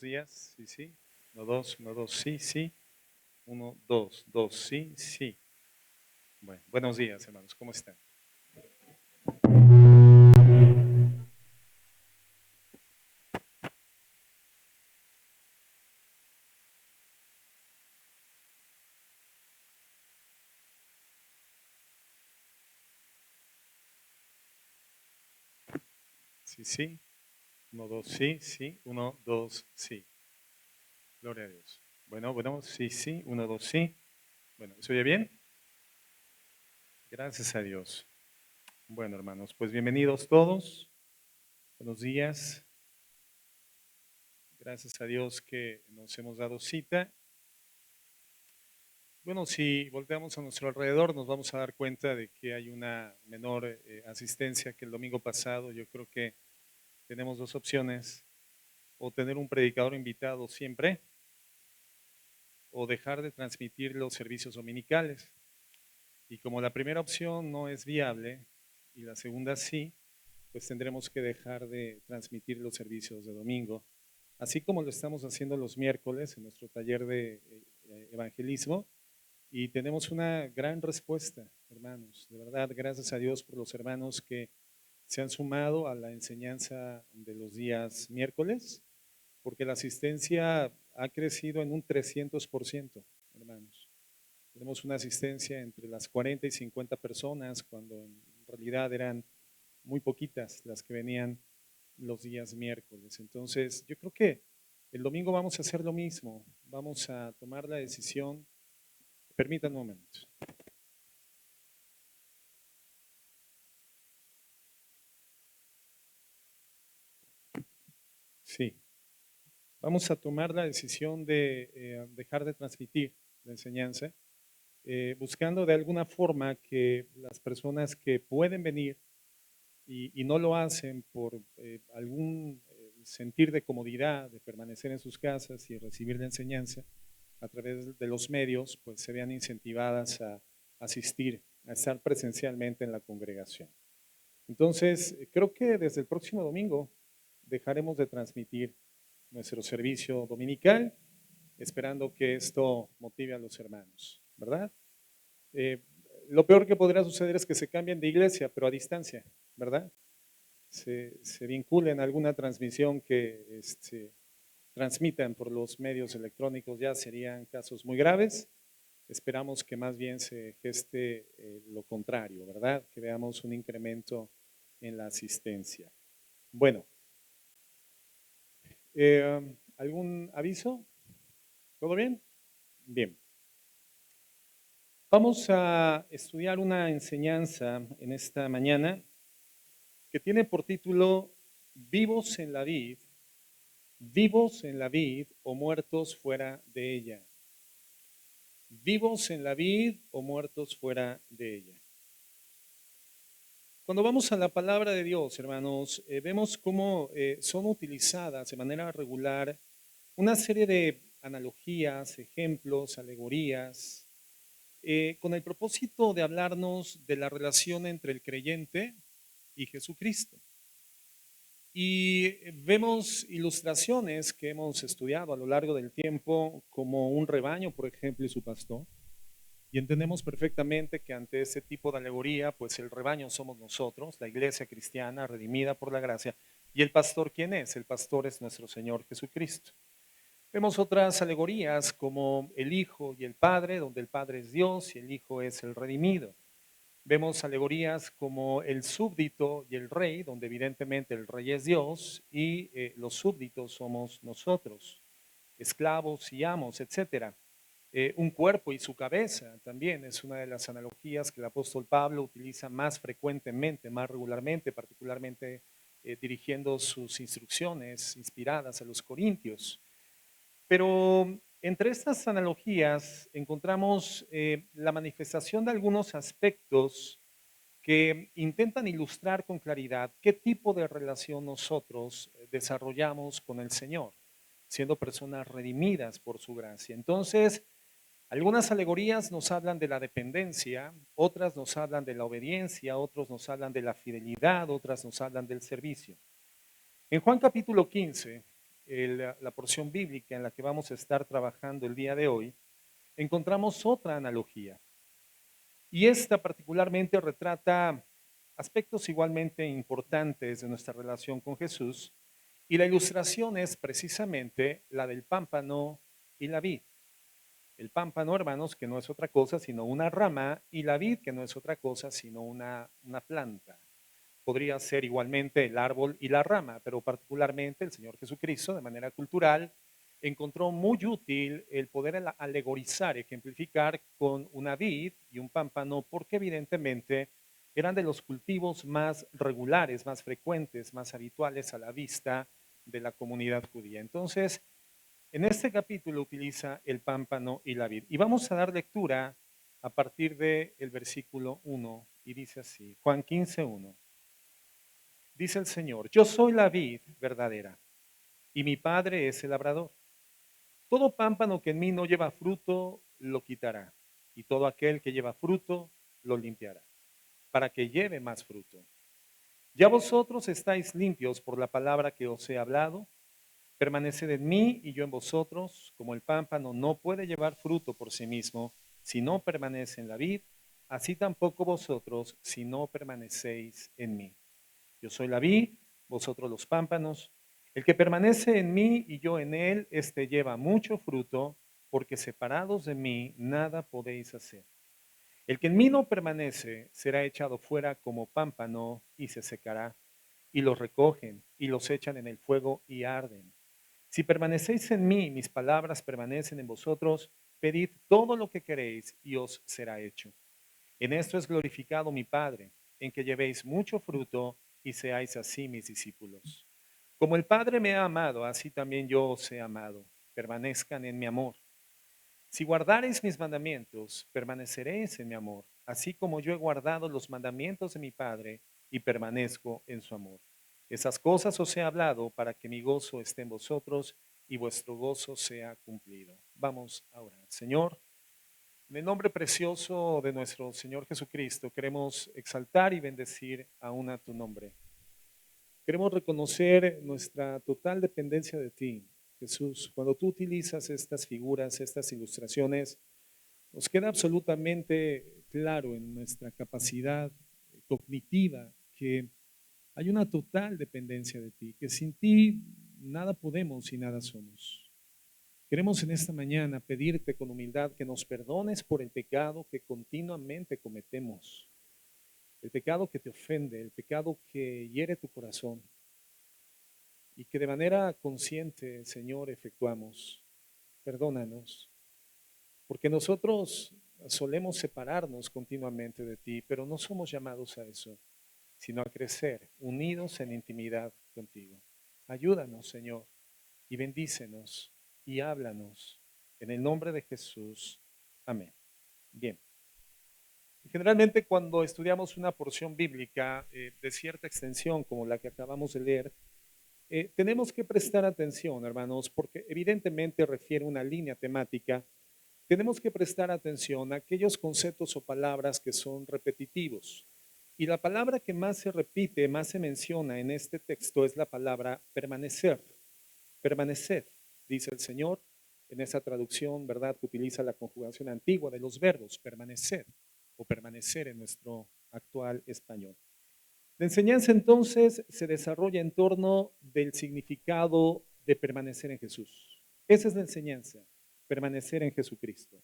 días. Sí, sí. 1, 2, 1, 2, sí, sí. 1, 2, 2, sí, sí. Bueno, buenos días, hermanos. ¿Cómo están? Sí, sí. 1, 2, sí, sí. 1, 2, sí. Gloria a Dios. Bueno, sí, sí. 1, 2, sí. Bueno, ¿se oye bien? Gracias a Dios. Bueno, hermanos, pues bienvenidos todos. Buenos días. Gracias a Dios que nos hemos dado cita. Bueno, si volteamos a nuestro alrededor, nos vamos a dar cuenta de que hay una menor asistencia que el domingo pasado. Yo creo que tenemos dos opciones: o tener un predicador invitado siempre, o dejar de transmitir los servicios dominicales. Y como la primera opción no es viable y la segunda sí, pues tendremos que dejar de transmitir los servicios de domingo, así como lo estamos haciendo los miércoles en nuestro taller de evangelismo. Y tenemos una gran respuesta, hermanos. De verdad, gracias a Dios por los hermanos que se han sumado a la enseñanza de los días miércoles, porque la asistencia ha crecido en un 300%, hermanos. Tenemos una asistencia entre las 40 y 50 personas, cuando en realidad eran muy poquitas las que venían los días miércoles. Entonces, yo creo que el domingo vamos a hacer lo mismo. Vamos a tomar la decisión. Permítanme un momento. Sí, vamos a tomar la decisión de dejar de transmitir la enseñanza, buscando de alguna forma que las personas que pueden venir y no lo hacen por algún sentir de comodidad, de permanecer en sus casas y recibir la enseñanza a través de los medios, pues se vean incentivadas a asistir, a estar presencialmente en la congregación. Entonces, creo que desde el próximo domingo dejaremos de transmitir nuestro servicio dominical, esperando que esto motive a los hermanos, ¿verdad? Eh, lo peor que podrá suceder es que se cambien de iglesia, pero a distancia, ¿verdad? Se vinculen a alguna transmisión que transmitan por los medios electrónicos, ya serían casos muy graves. Esperamos que más bien se geste lo contrario, ¿verdad? Que veamos un incremento en la asistencia. Bueno, ¿algún aviso? ¿Todo bien? Bien. Vamos a estudiar una enseñanza en esta mañana que tiene por título Vivos en la vid o muertos fuera de ella. Vivos en la vid o muertos fuera de ella. Cuando vamos a la palabra de Dios, hermanos, vemos cómo son utilizadas de manera regular una serie de analogías, ejemplos, alegorías, con el propósito de hablarnos de la relación entre el creyente y Jesucristo. Y vemos ilustraciones que hemos estudiado a lo largo del tiempo, como un rebaño, por ejemplo, y su pastor. Y entendemos perfectamente que ante ese tipo de alegoría, pues el rebaño somos nosotros, la iglesia cristiana redimida por la gracia. ¿Y el pastor quién es? El pastor es nuestro Señor Jesucristo. Vemos otras alegorías como el Hijo y el Padre, donde el Padre es Dios y el Hijo es el redimido. Vemos alegorías como el súbdito y el rey, donde evidentemente el rey es Dios y los súbditos somos nosotros, esclavos y amos, etcétera. Un cuerpo y su cabeza también es una de las analogías que el apóstol Pablo utiliza más frecuentemente, más regularmente, particularmente dirigiendo sus instrucciones inspiradas a los corintios. Pero entre estas analogías encontramos la manifestación de algunos aspectos que intentan ilustrar con claridad qué tipo de relación nosotros desarrollamos con el Señor, siendo personas redimidas por su gracia. Entonces, algunas alegorías nos hablan de la dependencia, otras nos hablan de la obediencia, otros nos hablan de la fidelidad, otras nos hablan del servicio. En Juan capítulo 15 la porción bíblica en la que vamos a estar trabajando el día de hoy, encontramos otra analogía. Y esta particularmente retrata aspectos igualmente importantes de nuestra relación con Jesús. Y la ilustración es precisamente la del pámpano y la vid. El pámpano, hermanos, que no es otra cosa sino una rama, y la vid, que no es otra cosa sino una planta. Podría ser igualmente el árbol y la rama, pero particularmente el Señor Jesucristo, de manera cultural, encontró muy útil el poder alegorizar, ejemplificar con una vid y un pámpano, porque evidentemente eran de los cultivos más regulares, más frecuentes, más habituales a la vista de la comunidad judía. Entonces, en este capítulo utiliza el pámpano y la vid. Y vamos a dar lectura a partir del versículo 1, y dice así, Juan 15:1. Dice el Señor, yo soy la vid verdadera y mi Padre es el labrador. Todo pámpano que en mí no lleva fruto, lo quitará, y todo aquel que lleva fruto, lo limpiará, para que lleve más fruto. Ya vosotros estáis limpios por la palabra que os he hablado. Permaneced en mí y yo en vosotros, como el pámpano no puede llevar fruto por sí mismo si no permanece en la vid, así tampoco vosotros si no permanecéis en mí. Yo soy la vid, vosotros los pámpanos. El que permanece en mí y yo en él, éste lleva mucho fruto, porque separados de mí nada podéis hacer. El que en mí no permanece será echado fuera como pámpano y se secará, y los recogen y los echan en el fuego y arden. Si permanecéis en mí, mis palabras permanecen en vosotros, pedid todo lo que queréis y os será hecho. En esto es glorificado mi Padre, en que llevéis mucho fruto y seáis así mis discípulos. Como el Padre me ha amado, así también yo os he amado. Permanezcan en mi amor. Si guardareis mis mandamientos, permaneceréis en mi amor, así como yo he guardado los mandamientos de mi Padre y permanezco en su amor. Esas cosas os he hablado para que mi gozo esté en vosotros y vuestro gozo sea cumplido. Vamos a orar. Señor, en el nombre precioso de nuestro Señor Jesucristo, queremos exaltar y bendecir aún a tu nombre. Queremos reconocer nuestra total dependencia de ti, Jesús. Cuando tú utilizas estas figuras, estas ilustraciones, nos queda absolutamente claro en nuestra capacidad cognitiva que hay una total dependencia de ti, que sin ti nada podemos y nada somos. Queremos en esta mañana pedirte con humildad que nos perdones por el pecado que continuamente cometemos, el pecado que te ofende, el pecado que hiere tu corazón y que de manera consciente, Señor, efectuamos. Perdónanos, porque nosotros solemos separarnos continuamente de ti, pero no somos llamados a eso, sino a crecer unidos en intimidad contigo. Ayúdanos, Señor, y bendícenos y háblanos. En el nombre de Jesús. Amén. Bien. Generalmente cuando estudiamos una porción bíblica de cierta extensión como la que acabamos de leer, tenemos que prestar atención, hermanos, porque evidentemente refiere una línea temática. Tenemos que prestar atención a aquellos conceptos o palabras que son repetitivos. Y la palabra que más se repite, más se menciona en este texto es la palabra permanecer. Permanecer, dice el Señor en esa traducción, ¿verdad?, que utiliza la conjugación antigua de los verbos, permanecer o permanecer en nuestro actual español. La enseñanza entonces se desarrolla en torno del significado de permanecer en Jesús. Esa es la enseñanza, permanecer en Jesucristo.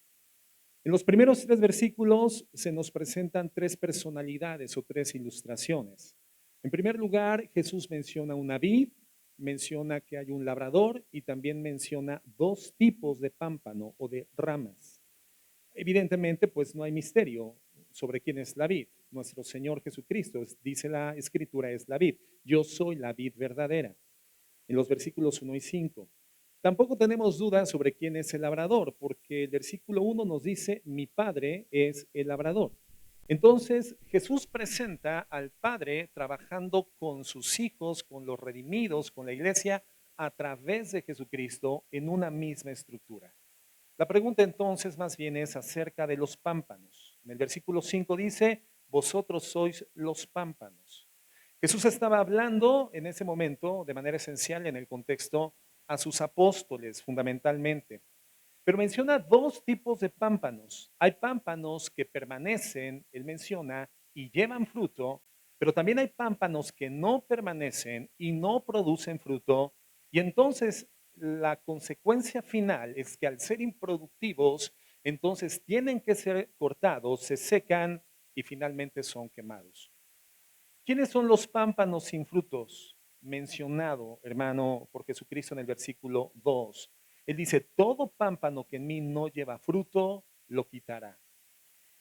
En los primeros 3 versículos se nos presentan 3 personalidades o 3 ilustraciones. En primer lugar, Jesús menciona una vid, menciona que hay un labrador y también menciona 2 tipos de pámpano o de ramas. Evidentemente, pues no hay misterio sobre quién es la vid. Nuestro Señor Jesucristo, dice la Escritura, es la vid. Yo soy la vid verdadera. En los versículos 1 y 5. Tampoco tenemos dudas sobre quién es el labrador, porque el versículo 1 nos dice, mi Padre es el labrador. Entonces Jesús presenta al Padre trabajando con sus hijos, con los redimidos, con la iglesia, a través de Jesucristo en una misma estructura. La pregunta entonces más bien es acerca de los pámpanos. En el versículo 5 dice, vosotros sois los pámpanos. Jesús estaba hablando en ese momento, de manera esencial en el contexto, a sus apóstoles fundamentalmente. Pero menciona dos tipos de pámpanos. Hay pámpanos que permanecen, él menciona, y llevan fruto, pero también hay pámpanos que no permanecen y no producen fruto. Y entonces la consecuencia final es que al ser improductivos, entonces tienen que ser cortados, se secan y finalmente son quemados. ¿Quiénes son los pámpanos sin frutos? Mencionado, hermano, por Jesucristo en el versículo 2. Él dice, todo pámpano que en mí no lleva fruto, lo quitará.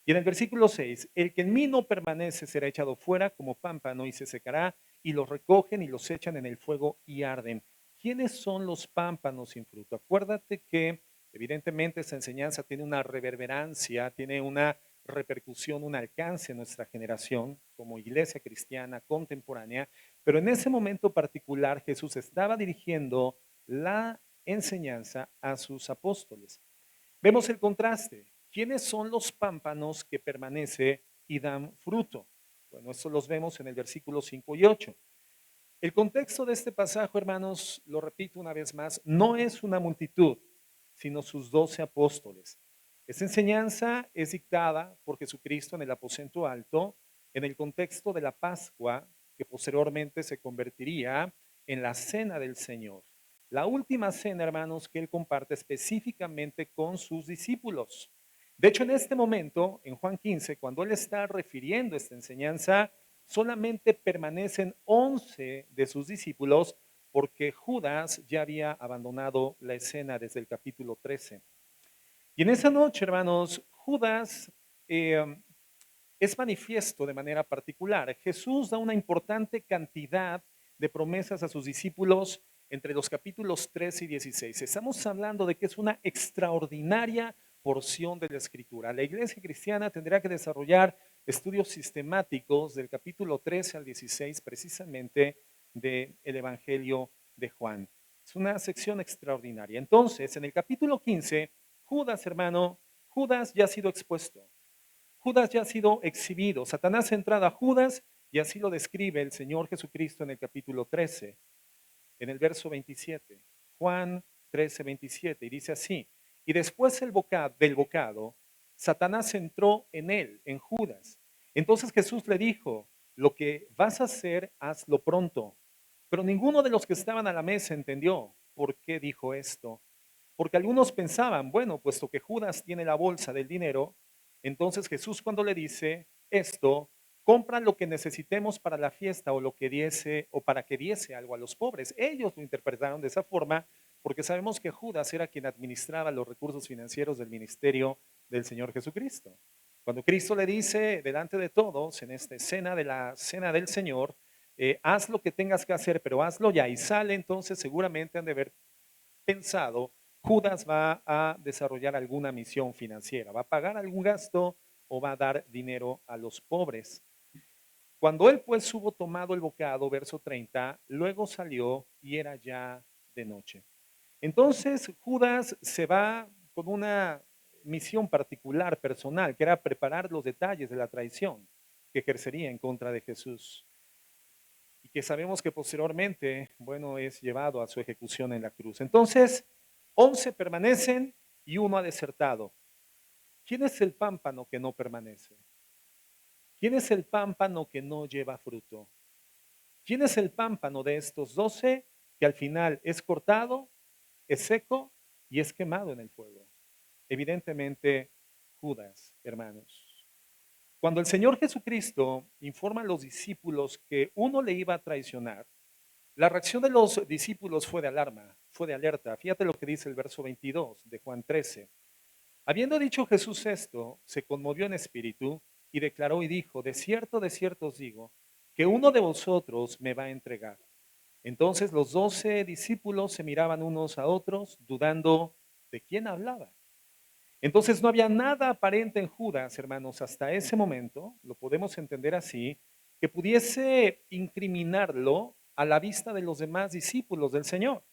Y en el versículo 6, el que en mí no permanece será echado fuera como pámpano y se secará, y los recogen y los echan en el fuego y arden. ¿Quiénes son los pámpanos sin fruto? Acuérdate que evidentemente esta enseñanza tiene una reverberancia, tiene una repercusión, un alcance en nuestra generación como iglesia cristiana contemporánea, pero en ese momento particular Jesús estaba dirigiendo la enseñanza a sus apóstoles. Vemos el contraste. ¿Quiénes son los pámpanos que permanecen y dan fruto? Bueno, esto los vemos en el versículo 5 y 8. El contexto de este pasaje, hermanos, lo repito una vez más, no es una multitud, sino sus 12 apóstoles. Esta enseñanza es dictada por Jesucristo en el aposento alto, en el contexto de la Pascua, que posteriormente se convertiría en la cena del Señor. La última cena, hermanos, que él comparte específicamente con sus discípulos. De hecho, en este momento, en Juan 15, cuando él está refiriendo esta enseñanza, solamente permanecen 11 de sus discípulos porque Judas ya había abandonado la escena desde el capítulo 13. Y en esa noche, hermanos, Judas es manifiesto de manera particular. Jesús da una importante cantidad de promesas a sus discípulos entre los capítulos 13 y 16. Estamos hablando de que es una extraordinaria porción de la Escritura. La iglesia cristiana tendrá que desarrollar estudios sistemáticos del capítulo 13 al 16 precisamente del Evangelio de Juan. Es una sección extraordinaria. Entonces, en el capítulo 15, Judas, hermano, Judas ya ha sido expuesto. Judas ya ha sido exhibido. Satanás ha entrado a Judas y así lo describe el Señor Jesucristo en el capítulo 13, en el verso 27. Juan 13, 27. Y dice así, y después del bocado, Satanás entró en él, en Judas. Entonces Jesús le dijo, lo que vas a hacer, hazlo pronto. Pero ninguno de los que estaban a la mesa entendió por qué dijo esto. Porque algunos pensaban, bueno, puesto que Judas tiene la bolsa del dinero, entonces Jesús cuando le dice esto, compra lo que necesitemos para la fiesta o lo que diese o para que diese algo a los pobres. Ellos lo interpretaron de esa forma porque sabemos que Judas era quien administraba los recursos financieros del ministerio del Señor Jesucristo. Cuando Cristo le dice delante de todos en esta escena de la cena del Señor, haz lo que tengas que hacer, pero hazlo ya y sale, entonces seguramente han de haber pensado, Judas va a desarrollar alguna misión financiera, va a pagar algún gasto o va a dar dinero a los pobres. Cuando él pues hubo tomado el bocado, verso 30, luego salió y era ya de noche. Entonces Judas se va con una misión particular, personal, que era preparar los detalles de la traición que ejercería en contra de Jesús y que sabemos que posteriormente, bueno, es llevado a su ejecución en la cruz. Entonces, 11 permanecen y uno ha desertado. ¿Quién es el pámpano que no permanece? ¿Quién es el pámpano que no lleva fruto? ¿Quién es el pámpano de estos 12 que al final es cortado, es seco y es quemado en el fuego? Evidentemente, Judas, hermanos. Cuando el Señor Jesucristo informa a los discípulos que uno le iba a traicionar, la reacción de los discípulos fue de alarma, fue de alerta. Fíjate lo que dice el verso 22 de Juan 13. Habiendo dicho Jesús esto, se conmovió en espíritu y declaró y dijo, de cierto os digo, que uno de vosotros me va a entregar. Entonces los 12 discípulos se miraban unos a otros, dudando de quién hablaba. Entonces no había nada aparente en Judas, hermanos, hasta ese momento, lo podemos entender así, que pudiese incriminarlo a la vista de los demás discípulos del Señor.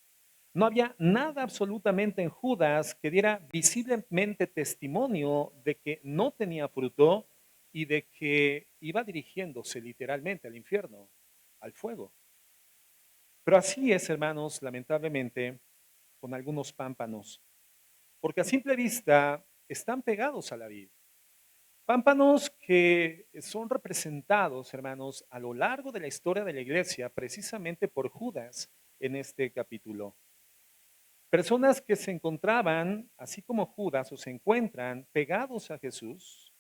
No había nada absolutamente en Judas que diera visiblemente testimonio de que no tenía fruto y de que iba dirigiéndose literalmente al infierno, al fuego. Pero así es, hermanos, lamentablemente, con algunos pámpanos, porque a simple vista están pegados a la vid. Pámpanos que son representados, hermanos, a lo largo de la historia de la iglesia, precisamente por Judas en este capítulo. Personas que se encontraban, así como Judas, o se encuentran pegados a Jesús,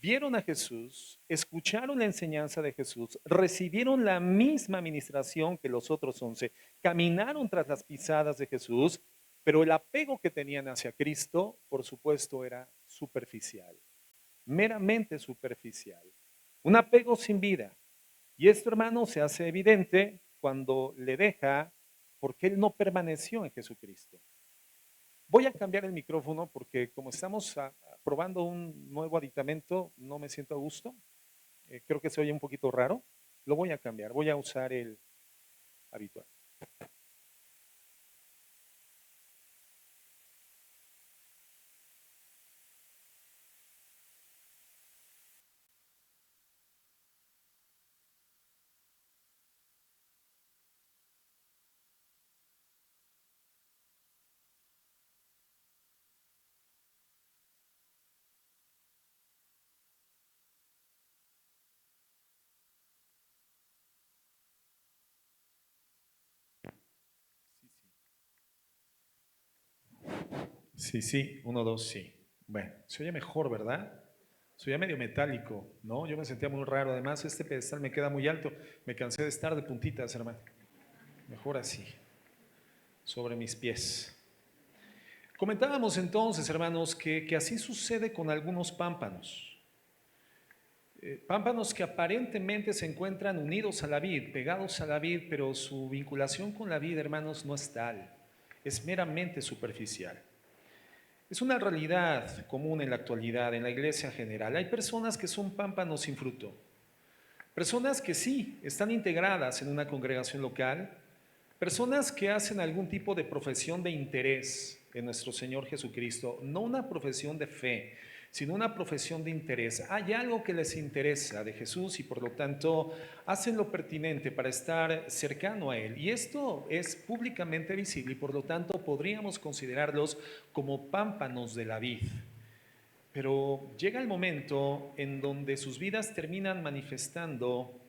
vieron a Jesús, escucharon la enseñanza de Jesús, recibieron la misma administración que los otros 11, caminaron tras las pisadas de Jesús, pero el apego que tenían hacia Cristo, por supuesto, era superficial, meramente superficial, un apego sin vida. Y esto, hermano, se hace evidente cuando le deja, porque él no permaneció en Jesucristo. Voy a cambiar el micrófono porque como estamos probando un nuevo aditamento, no me siento a gusto. Creo que se oye un poquito raro. Lo voy a cambiar, voy a usar el habitual. Sí, sí, uno, dos, sí. Bueno, se oye mejor, ¿verdad? Se oye medio metálico, ¿no? Yo me sentía muy raro. Además, este pedestal me queda muy alto. Me cansé de estar de puntitas, hermano. Mejor así, sobre mis pies. Comentábamos entonces, hermanos, que así sucede con algunos pámpanos. Pámpanos que aparentemente se encuentran unidos a la vid, pegados a la vid, pero su vinculación con la vid, hermanos, no es tal. Es meramente superficial. Es una realidad común en la actualidad, en la iglesia general. Hay personas que son pámpanos sin fruto. Personas que sí están integradas en una congregación local. Personas que hacen algún tipo de profesión de interés en nuestro Señor Jesucristo. No una profesión de fe, sino una profesión de interés. Hay algo que les interesa de Jesús y por lo tanto hacen lo pertinente para estar cercano a Él. Y esto es públicamente visible y por lo tanto podríamos considerarlos como pámpanos de la vid. Pero llega el momento en donde sus vidas terminan manifestando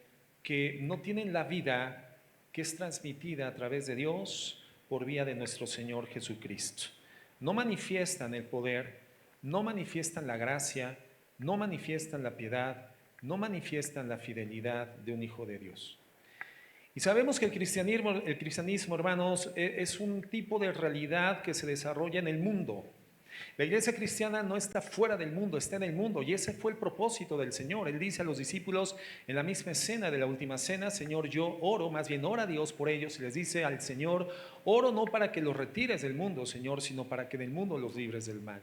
que no tienen la vida que es transmitida a través de Dios por vía de nuestro Señor Jesucristo. No manifiestan el poder, no manifiestan la gracia, no manifiestan la piedad, no manifiestan la fidelidad de un hijo de Dios. Y sabemos que el cristianismo, hermanos, es un tipo de realidad que se desarrolla en el mundo. La iglesia cristiana no está fuera del mundo, está en el mundo y ese fue el propósito del Señor. Él dice a los discípulos en la misma escena de la última cena: Señor, yo oro, más bien ora a Dios por ellos, y les dice al Señor: oro no para que los retires del mundo, Señor, sino para que del mundo los libres del mal.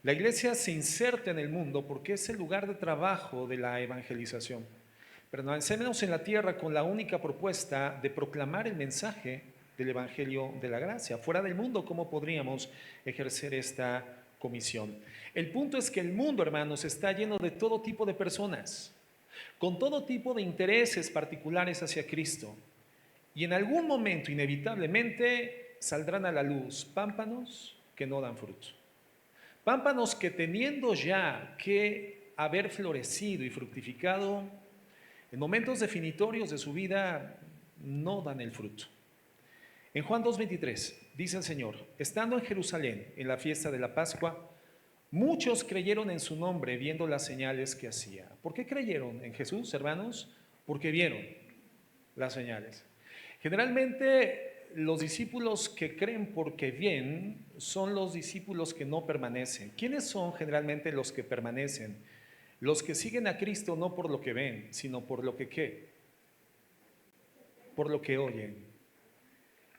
La iglesia se inserta en el mundo porque es el lugar de trabajo de la evangelización. Permanecemos en la tierra con la única propuesta de proclamar el mensaje del Evangelio de la gracia. Fuera del mundo, ¿cómo podríamos ejercer esta comisión? El punto es que el mundo, hermanos, está lleno de todo tipo de personas, con todo tipo de intereses particulares hacia Cristo. Y en algún momento, inevitablemente, saldrán a la luz pámpanos que no dan fruto. Pámpanos que, teniendo ya que haber florecido y fructificado, en momentos definitorios de su vida no dan el fruto. En Juan 2:23 dice el Señor: estando en Jerusalén en la fiesta de la Pascua, muchos creyeron en su nombre viendo las señales que hacía. ¿Por qué creyeron en Jesús, hermanos? Porque vieron las señales. Generalmente los discípulos que creen porque ven son los discípulos que no permanecen. ¿Quiénes son generalmente los que permanecen? Los que siguen a Cristo no por lo que ven, sino por lo que ¿qué? Por lo que oyen.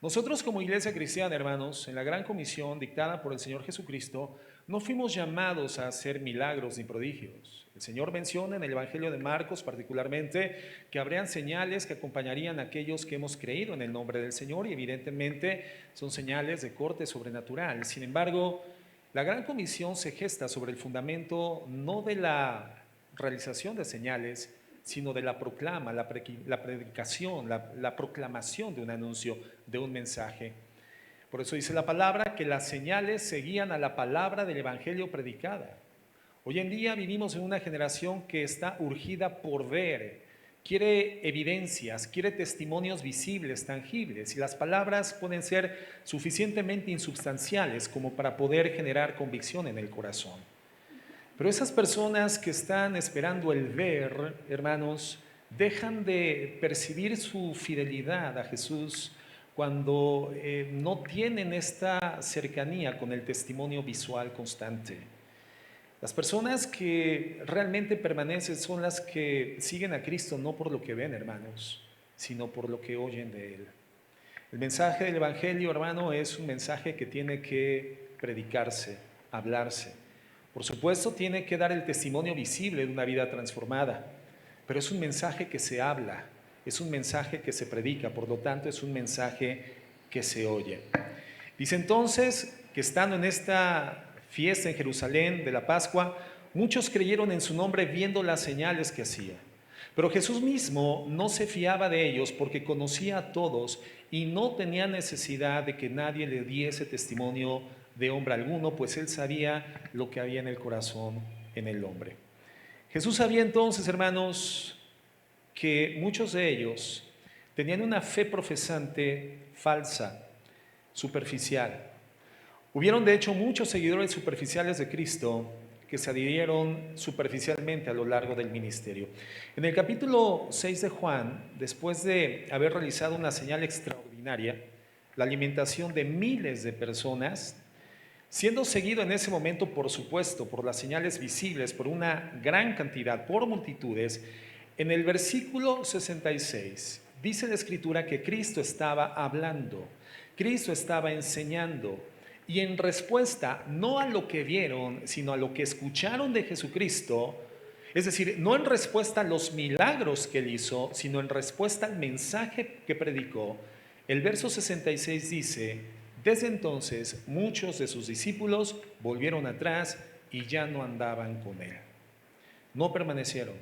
Nosotros como iglesia cristiana, hermanos, en la gran comisión dictada por el Señor Jesucristo, no fuimos llamados a hacer milagros ni prodigios. El Señor menciona en el Evangelio de Marcos particularmente que habrían señales que acompañarían a aquellos que hemos creído en el nombre del Señor y evidentemente son señales de corte sobrenatural. Sin embargo, la gran comisión se gesta sobre el fundamento no de la realización de señales, sino de la proclama, la predicación, la proclamación de un anuncio, de un mensaje. Por eso dice la palabra que las señales seguían a la palabra del evangelio predicada. Hoy en día vivimos en una generación que está urgida por ver, quiere evidencias, quiere testimonios visibles, tangibles, y las palabras pueden ser suficientemente insubstanciales como para poder generar convicción en el corazón. Pero esas personas que están esperando el ver, hermanos, dejan de percibir su fidelidad a Jesús cuando no tienen esta cercanía con el testimonio visual constante. Las personas que realmente permanecen son las que siguen a Cristo no por lo que ven, hermanos, sino por lo que oyen de Él. El mensaje del Evangelio, hermano, es un mensaje que tiene que predicarse, hablarse. Por supuesto, tiene que dar el testimonio visible de una vida transformada, pero es un mensaje que se habla, es un mensaje que se predica, por lo tanto es un mensaje que se oye. Dice entonces que estando en esta fiesta en Jerusalén de la Pascua, muchos creyeron en su nombre viendo las señales que hacía. Pero Jesús mismo no se fiaba de ellos porque conocía a todos y no tenía necesidad de que nadie le diese testimonio de hombre alguno, pues él sabía lo que había en el corazón en el hombre. Jesús sabía entonces, hermanos, que muchos de ellos tenían una fe profesante falsa, superficial. Hubieron de hecho muchos seguidores superficiales de Cristo que se adhirieron superficialmente a lo largo del ministerio. En el capítulo 6 de Juan, después de haber realizado una señal extraordinaria, la alimentación de miles de personas, siendo seguido en ese momento, por supuesto, por las señales visibles, por una gran cantidad, por multitudes, en el versículo 66 dice la Escritura que Cristo estaba hablando, Cristo estaba enseñando, y en respuesta no a lo que vieron, sino a lo que escucharon de Jesucristo, es decir, no en respuesta a los milagros que él hizo, sino en respuesta al mensaje que predicó, el verso 66 dice: desde entonces muchos de sus discípulos volvieron atrás y ya no andaban con él. No permanecieron.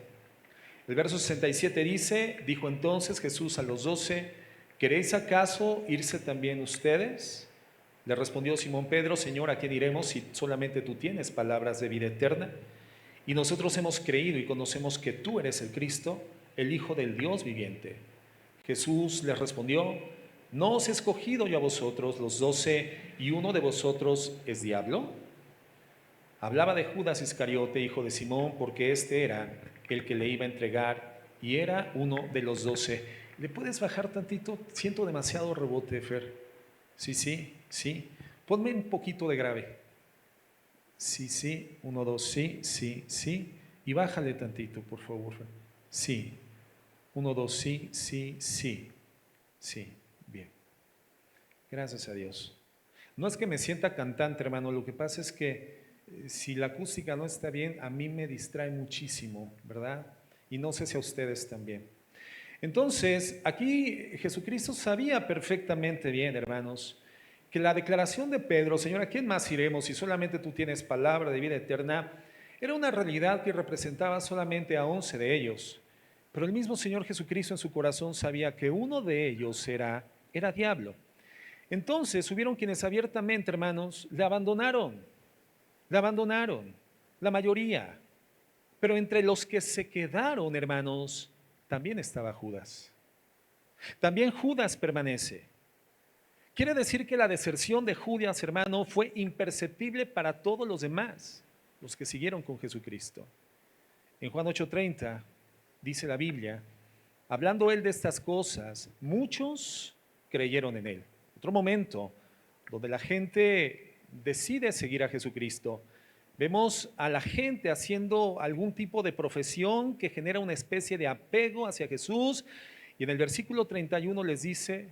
El verso 67 dice: dijo entonces Jesús a los 12: ¿queréis acaso irse también ustedes? Le respondió Simón Pedro: Señor, ¿a quién iremos si solamente tú tienes palabras de vida eterna? Y nosotros hemos creído y conocemos que tú eres el Cristo, el Hijo del Dios viviente. Jesús les respondió: ¿no os he escogido yo a vosotros los 12 y uno de vosotros es diablo? Hablaba de Judas Iscariote, hijo de Simón, porque este era el que le iba a entregar y era uno de los 12. ¿Le puedes bajar tantito? Siento demasiado rebote, Fer. Sí. Ponme un poquito de grave. Sí. 1, 2, sí. Y bájale tantito, por favor. Sí. 1, 2, sí. Bien. Gracias a Dios. No es que me sienta cantante, hermano. Lo que pasa es que si la acústica no está bien, a mí me distrae muchísimo, ¿verdad? Y no sé si a ustedes también. Entonces, aquí Jesucristo sabía perfectamente bien, hermanos, que la declaración de Pedro: Señor, ¿a quién más iremos si solamente tú tienes palabra de vida eterna?, era una realidad que representaba solamente a 11 de ellos. Pero el mismo Señor Jesucristo en su corazón sabía que uno de ellos era diablo. Entonces hubieron quienes abiertamente, hermanos, le abandonaron, la mayoría. Pero entre los que se quedaron, hermanos, también estaba Judas. También Judas permanece. Quiere decir que la deserción de Judas, hermano, fue imperceptible para todos los demás, los que siguieron con Jesucristo. En Juan 8:30 dice la Biblia: hablando él de estas cosas, muchos creyeron en él. Otro momento donde la gente decide seguir a Jesucristo. Vemos a la gente haciendo algún tipo de profesión que genera una especie de apego hacia Jesús, y en el versículo 31 les dice: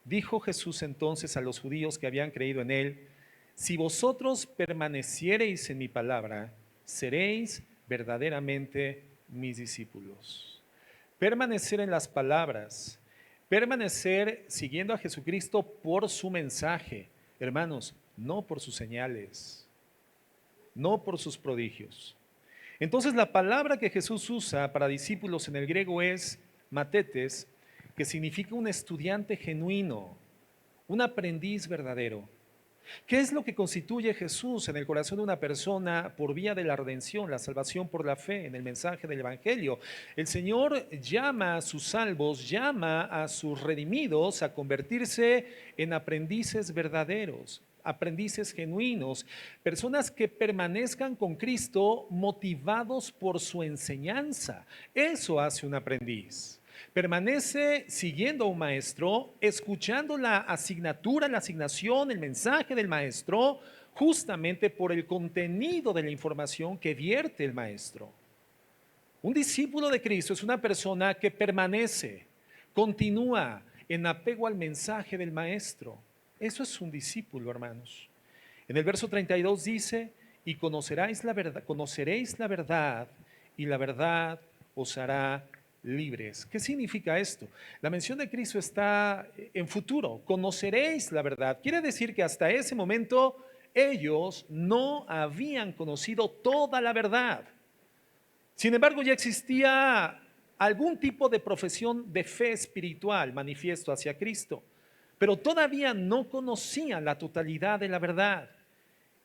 dijo Jesús entonces a los judíos que habían creído en él: si vosotros permaneciereis en mi palabra, seréis verdaderamente mis discípulos. Permanecer en las palabras, permanecer siguiendo a Jesucristo por su mensaje, hermanos, no por sus señales, no por sus prodigios. Entonces la palabra que Jesús usa para discípulos en el griego es matetes, que significa un estudiante genuino, un aprendiz verdadero. ¿Qué es lo que constituye Jesús en el corazón de una persona por vía de la redención, la salvación por la fe, en el mensaje del Evangelio? El Señor llama a sus salvos, llama a sus redimidos a convertirse en aprendices verdaderos, aprendices genuinos, personas que permanezcan con Cristo motivados por su enseñanza. Eso hace un aprendiz. Permanece siguiendo a un maestro, escuchando la asignatura, la asignación, el mensaje del maestro, justamente por el contenido de la información que vierte el maestro. Un discípulo de Cristo es una persona que permanece, continúa en apego al mensaje del maestro. Eso es un discípulo, hermanos. En el verso 32 dice, y conoceréis la verdad, y la verdad os hará libres. ¿Qué significa esto? La mención de Cristo está en futuro. Conoceréis la verdad. Quiere decir que hasta ese momento ellos no habían conocido toda la verdad. Sin embargo, ya existía algún tipo de profesión de fe espiritual manifiesto hacia Cristo, pero todavía no conocían la totalidad de la verdad.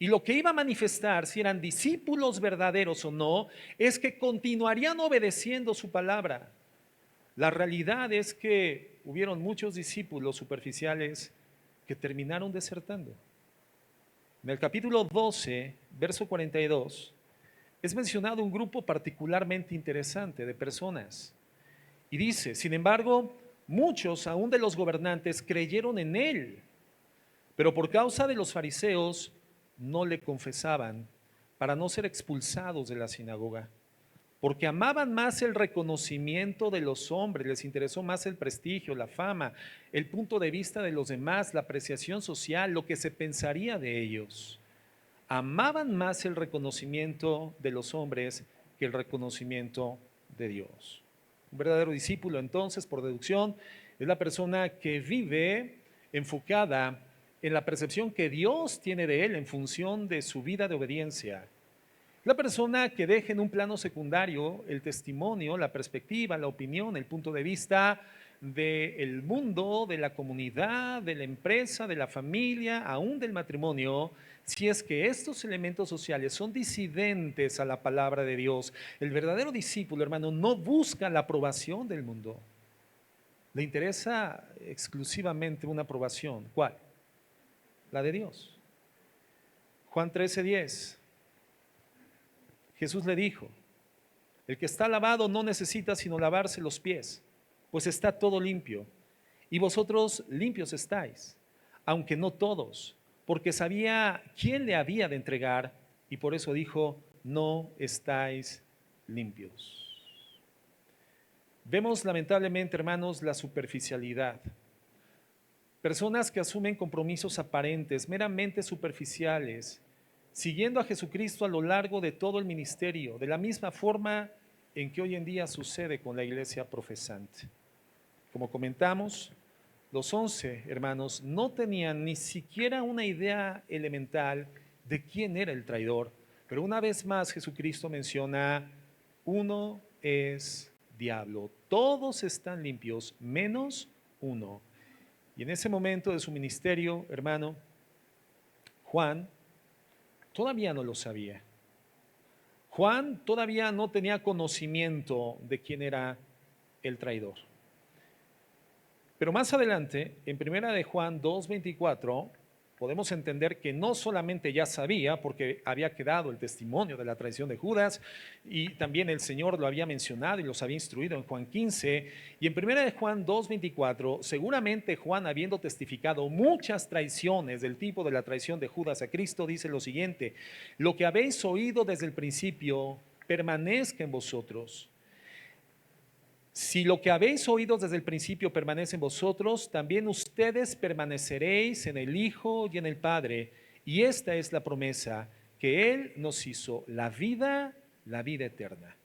Y lo que iba a manifestar, si eran discípulos verdaderos o no, es que continuarían obedeciendo su palabra. La realidad es que hubieron muchos discípulos superficiales que terminaron desertando. En el capítulo 12, verso 42, es mencionado un grupo particularmente interesante de personas. Y dice, sin embargo, muchos aún de los gobernantes creyeron en él, pero por causa de los fariseos no le confesaban para no ser expulsados de la sinagoga, porque amaban más el reconocimiento de los hombres, les interesó más el prestigio, la fama, el punto de vista de los demás, la apreciación social, lo que se pensaría de ellos. Amaban más el reconocimiento de los hombres que el reconocimiento de Dios. Un verdadero discípulo, entonces, por deducción, es la persona que vive enfocada en la percepción que Dios tiene de él en función de su vida de obediencia. La persona que deja en un plano secundario el testimonio, la perspectiva, la opinión, el punto de vista del mundo, de la comunidad, de la empresa, de la familia, aún del matrimonio, si es que estos elementos sociales son disidentes a la palabra de Dios. El verdadero discípulo, hermano, no busca la aprobación del mundo. Le interesa exclusivamente una aprobación. ¿Cuál? La de Dios. Juan 13:10. Jesús le dijo, el que está lavado no necesita sino lavarse los pies, pues está todo limpio. Y vosotros limpios estáis, aunque no todos, porque sabía quién le había de entregar y por eso dijo, no estáis limpios. Vemos lamentablemente, hermanos, la superficialidad. Personas que asumen compromisos aparentes, meramente superficiales, siguiendo a Jesucristo a lo largo de todo el ministerio, de la misma forma en que hoy en día sucede con la iglesia profesante. Como comentamos, los 11 hermanos no tenían ni siquiera una idea elemental de quién era el traidor, pero una vez más Jesucristo menciona, uno es diablo, todos están limpios, menos uno. Y en ese momento de su ministerio, hermano, Juan todavía no lo sabía. Juan todavía no tenía conocimiento de quién era el traidor. Pero más adelante, en primera de Juan 2:24, podemos entender que no solamente ya sabía, porque había quedado el testimonio de la traición de Judas, y también el Señor lo había mencionado y los había instruido en Juan 15, y en primera de Juan 2:24, seguramente Juan, habiendo testificado muchas traiciones del tipo de la traición de Judas a Cristo, dice lo siguiente, lo que habéis oído desde el principio permanezca en vosotros. Si lo que habéis oído desde el principio permanece en vosotros, también ustedes permaneceréis en el Hijo y en el Padre. Y esta es la promesa, que Él nos hizo la vida eterna.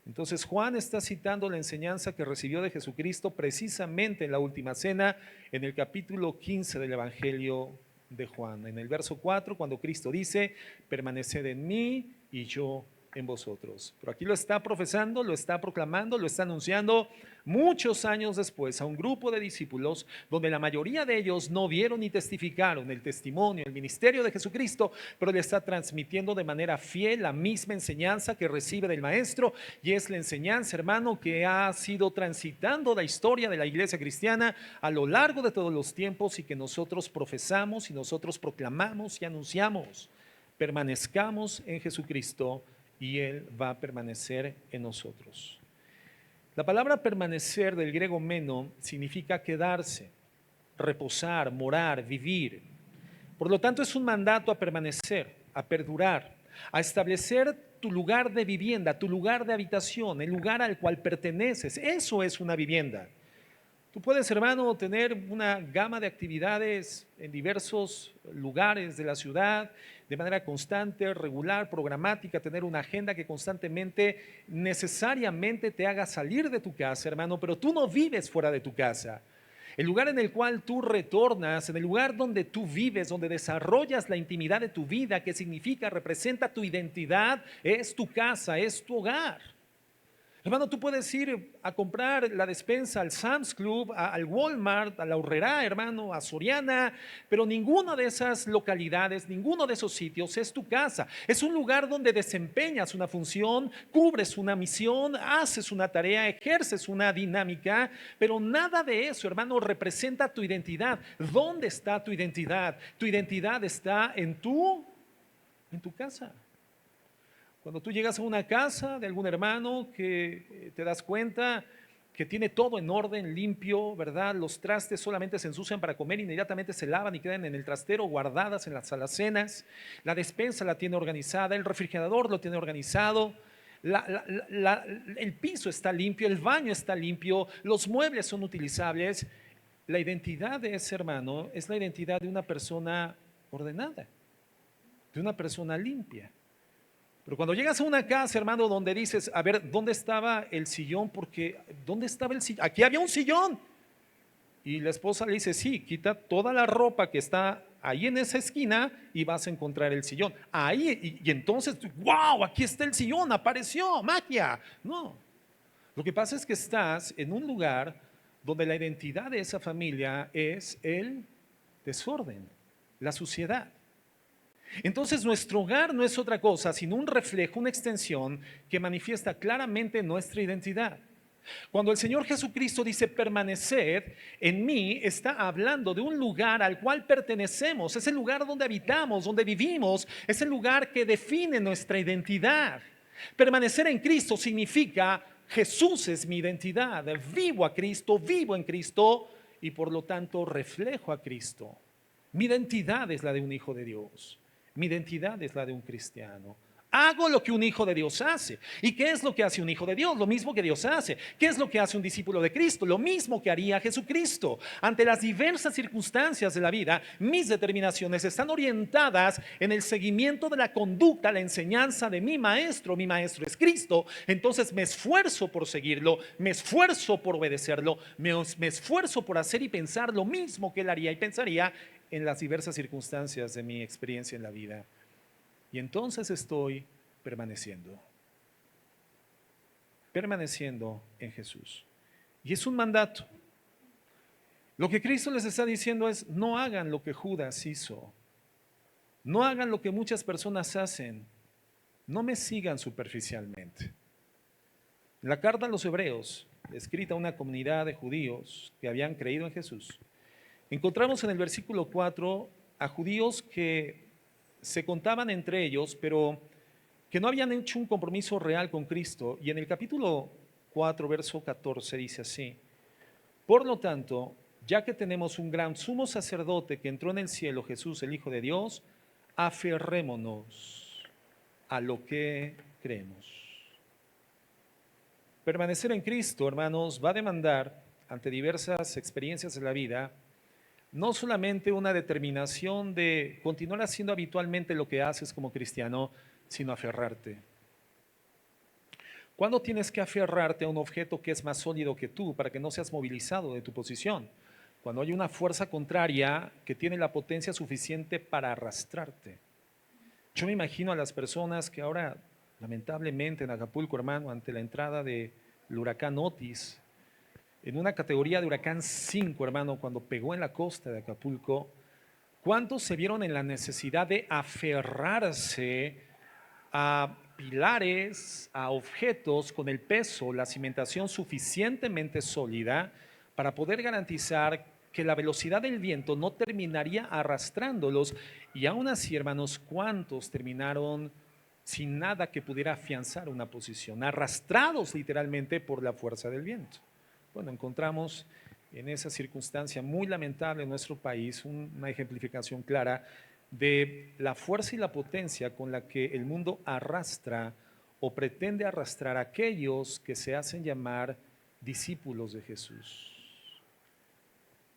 Entonces Juan está citando la enseñanza que recibió de Jesucristo precisamente en la última cena, en el capítulo 15 del Evangelio de Juan. En el verso 4, cuando Cristo dice, permaneced en mí y yo en vosotros. Pero aquí lo está profesando, lo está proclamando, lo está anunciando muchos años después a un grupo de discípulos donde la mayoría de ellos no vieron ni testificaron el testimonio, el ministerio de Jesucristo, pero le está transmitiendo de manera fiel la misma enseñanza que recibe del Maestro, y es la enseñanza, hermano, que ha sido transitando la historia de la iglesia cristiana a lo largo de todos los tiempos y que nosotros profesamos y nosotros proclamamos y anunciamos. Permanezcamos en Jesucristo y Él va a permanecer en nosotros. La palabra permanecer del griego meno significa quedarse, reposar, morar, vivir. Por lo tanto, es un mandato a permanecer, a perdurar, a establecer tu lugar de vivienda, tu lugar de habitación, el lugar al cual perteneces. Eso es una vivienda. Tú puedes, hermano, tener una gama de actividades en diversos lugares de la ciudad, de manera constante, regular, programática, tener una agenda que constantemente, necesariamente te haga salir de tu casa, hermano, pero tú no vives fuera de tu casa. El lugar en el cual tú retornas, en el lugar donde tú vives, donde desarrollas la intimidad de tu vida, que significa, representa tu identidad, es tu casa, es tu hogar. Hermano, tú puedes ir a comprar la despensa al Sam's Club, al Walmart, a la Aurrerá, hermano, a Soriana, pero ninguna de esas localidades, ninguno de esos sitios es tu casa. Es un lugar donde desempeñas una función, cubres una misión, haces una tarea, ejerces una dinámica, pero nada de eso, hermano, representa tu identidad. ¿Dónde está tu identidad? Tu identidad está en tu casa. Cuando tú llegas a una casa de algún hermano que te das cuenta que tiene todo en orden, limpio, ¿verdad? Los trastes solamente se ensucian para comer, inmediatamente se lavan y quedan en el trastero, guardadas en las alacenas. La despensa la tiene organizada, el refrigerador lo tiene organizado. El piso está limpio, el baño está limpio, los muebles son utilizables. La identidad de ese hermano es la identidad de una persona ordenada, de una persona limpia. Pero cuando llegas a una casa, hermano, donde dices, a ver, ¿dónde estaba el sillón? Porque, ¿dónde estaba el sillón? Aquí había un sillón. Y la esposa le dice, sí, quita toda la ropa que está ahí en esa esquina y vas a encontrar el sillón. Ahí, y entonces, wow, aquí está el sillón, apareció, magia. No, lo que pasa es que estás en un lugar donde la identidad de esa familia es el desorden, la suciedad. Entonces nuestro hogar no es otra cosa sino un reflejo, una extensión que manifiesta claramente nuestra identidad. Cuando el Señor Jesucristo dice permaneced en mí, está hablando de un lugar al cual pertenecemos, es el lugar donde habitamos, donde vivimos, es el lugar que define nuestra identidad. Permanecer en Cristo significa Jesús es mi identidad, vivo a Cristo, vivo en Cristo y por lo tanto reflejo a Cristo. Mi identidad es la de un hijo de Dios. Mi identidad es la de un cristiano. Hago lo que un hijo de Dios hace. ¿Y qué es lo que hace un hijo de Dios? Lo mismo que Dios hace. ¿Qué es lo que hace un discípulo de Cristo? Lo mismo que haría Jesucristo. Ante las diversas circunstancias de la vida, mis determinaciones están orientadas en el seguimiento de la conducta, la enseñanza de mi maestro. Mi maestro es Cristo. Entonces me esfuerzo por seguirlo, me esfuerzo por obedecerlo, me esfuerzo por hacer y pensar lo mismo que él haría y pensaría en las diversas circunstancias de mi experiencia en la vida. Y entonces estoy permaneciendo en Jesús. Y es un mandato. Lo que Cristo les está diciendo es, no hagan lo que Judas hizo. No hagan lo que muchas personas hacen. No me sigan superficialmente. En la carta a los Hebreos, escrita a una comunidad de judíos que habían creído en Jesús, encontramos en el versículo 4 a judíos que se contaban entre ellos, pero que no habían hecho un compromiso real con Cristo. Y en el capítulo 4, verso 14 dice así: por lo tanto, ya que tenemos un gran sumo sacerdote que entró en el cielo, Jesús, el Hijo de Dios, aferrémonos a lo que creemos. Permanecer en Cristo, hermanos, va a demandar, ante diversas experiencias de la vida, no solamente una determinación de continuar haciendo habitualmente lo que haces como cristiano, sino aferrarte. ¿Cuándo tienes que aferrarte a un objeto que es más sólido que tú para que no seas movilizado de tu posición? Cuando hay una fuerza contraria que tiene la potencia suficiente para arrastrarte. Yo me imagino a las personas que ahora lamentablemente en Acapulco, hermano, ante la entrada del huracán Otis, en una categoría de huracán 5, hermano, cuando pegó en la costa de Acapulco, ¿cuántos se vieron en la necesidad de aferrarse a pilares, a objetos con el peso, la cimentación suficientemente sólida para poder garantizar que la velocidad del viento no terminaría arrastrándolos? Y aún así, hermanos, ¿cuántos terminaron sin nada que pudiera afianzar una posición, arrastrados literalmente por la fuerza del viento? Bueno, encontramos en esa circunstancia muy lamentable en nuestro país una ejemplificación clara de la fuerza y la potencia con la que el mundo arrastra o pretende arrastrar a aquellos que se hacen llamar discípulos de Jesús.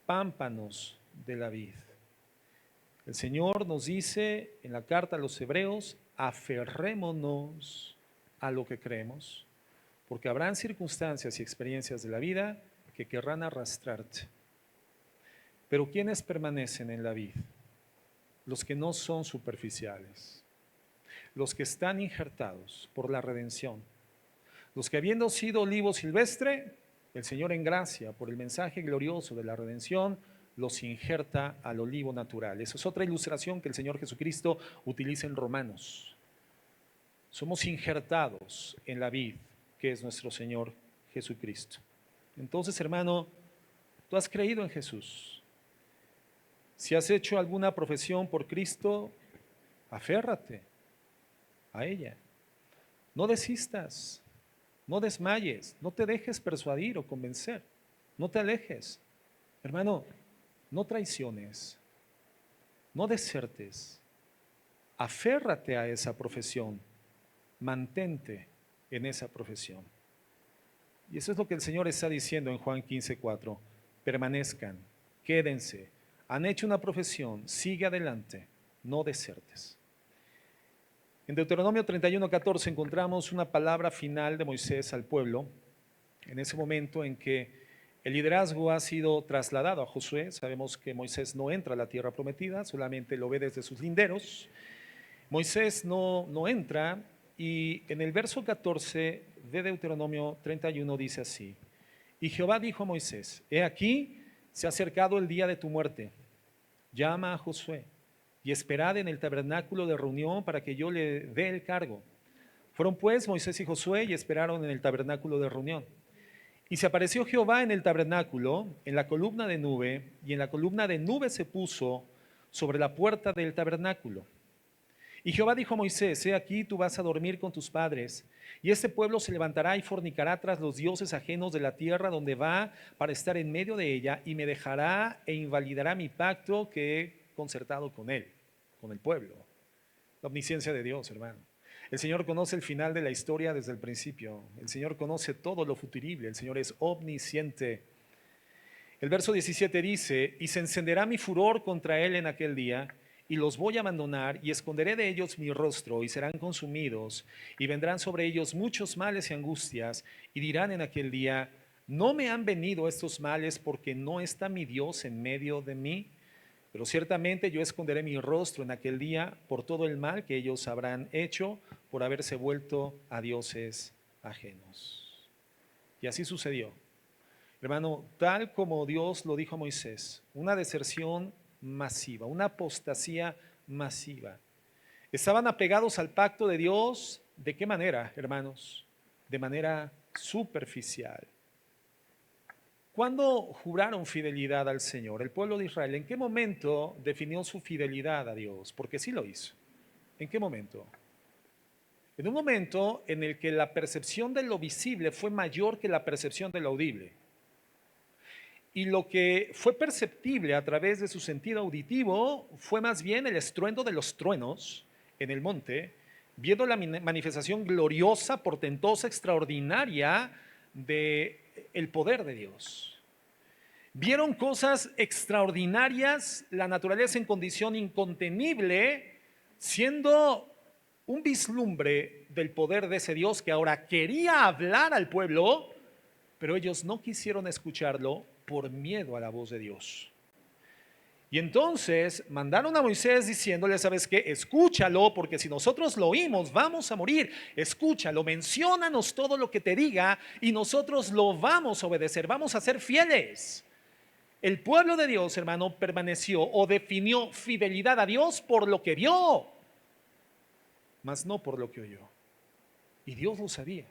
Pámpanos de la vid. El Señor nos dice en la carta a los Hebreos: aferrémonos a lo que creemos, porque habrán circunstancias y experiencias de la vida que querrán arrastrarte. Pero ¿quiénes permanecen en la vid? Los que no son superficiales, los que están injertados por la redención, los que habiendo sido olivo silvestre, el Señor en gracia, por el mensaje glorioso de la redención, los injerta al olivo natural. Esa es otra ilustración que el Señor Jesucristo utiliza en Romanos. Somos injertados en la vid, que es nuestro Señor Jesucristo. Entonces, hermano, tú has creído en Jesús. Si has hecho alguna profesión por Cristo, aférrate a ella. No desistas, no desmayes, no te dejes persuadir o convencer, no te alejes. Hermano, no traiciones, no desertes, aférrate a esa profesión, mantente en esa profesión. Y eso es lo que el Señor está diciendo en Juan 15:4. Permanezcan, quédense, han hecho una profesión, sigue adelante, no desertes. En Deuteronomio 31:14 encontramos una palabra final de Moisés al pueblo, en ese momento en que el liderazgo ha sido trasladado a Josué. Sabemos que Moisés no entra a la tierra prometida, solamente lo ve desde sus linderos. Moisés no entra, y en el verso 14 de Deuteronomio 31 dice así: y Jehová dijo a Moisés: he aquí, se ha acercado el día de tu muerte. Llama a Josué y esperad en el tabernáculo de reunión para que yo le dé el cargo. Fueron pues Moisés y Josué y esperaron en el tabernáculo de reunión. Y se apareció Jehová en el tabernáculo, en la columna de nube, y en la columna de nube se puso sobre la puerta del tabernáculo. Y Jehová dijo a Moisés: he aquí, tú vas a dormir con tus padres, y este pueblo se levantará y fornicará tras los dioses ajenos de la tierra donde va, para estar en medio de ella, y me dejará e invalidará mi pacto que he concertado con él, con el pueblo. La omnisciencia de Dios, hermano. El Señor conoce el final de la historia desde el principio. El Señor conoce todo lo futurible. El Señor es omnisciente. El verso 17 dice: y se encenderá mi furor contra él en aquel día, y los voy a abandonar, y esconderé de ellos mi rostro, y serán consumidos, y vendrán sobre ellos muchos males y angustias, y dirán en aquel día: no me han venido estos males porque no está mi Dios en medio de mí. Pero ciertamente yo esconderé mi rostro en aquel día por todo el mal que ellos habrán hecho por haberse vuelto a dioses ajenos. Y así sucedió. Hermano, tal como Dios lo dijo a Moisés, una deserción masiva, una apostasía masiva. Estaban apegados al pacto de Dios. ¿De qué manera, hermanos? De manera superficial. ¿Cuándo juraron fidelidad al Señor? El pueblo de Israel, ¿en qué momento definió su fidelidad a Dios? Porque sí lo hizo. ¿En qué momento? En un momento en el que la percepción de lo visible fue mayor que la percepción de lo audible. Y lo que fue perceptible a través de su sentido auditivo fue más bien el estruendo de los truenos en el monte, viendo la manifestación gloriosa, portentosa, extraordinaria del poder de Dios. Vieron cosas extraordinarias, la naturaleza en condición incontenible, siendo un vislumbre del poder de ese Dios que ahora quería hablar al pueblo, pero ellos no quisieron escucharlo por miedo a la voz de Dios. Y entonces mandaron a Moisés diciéndole, ¿sabes qué? Escúchalo, porque si nosotros lo oímos, vamos a morir. Escúchalo, menciónanos todo lo que te diga y nosotros lo vamos a obedecer, vamos a ser fieles. El pueblo de Dios, hermano, permaneció o definió fidelidad a Dios por lo que vio, mas no por lo que oyó. Y Dios lo sabía.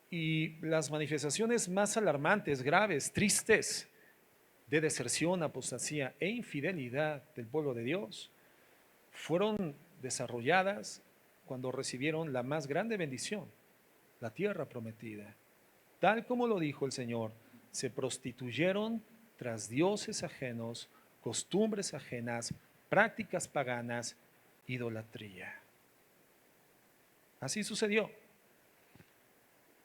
Y las manifestaciones más alarmantes, graves, tristes, de deserción, apostasía e infidelidad del pueblo de Dios fueron desarrolladas cuando recibieron la más grande bendición, la tierra prometida. Tal como lo dijo el Señor, se prostituyeron tras dioses ajenos, costumbres ajenas, prácticas paganas, idolatría. Así sucedió.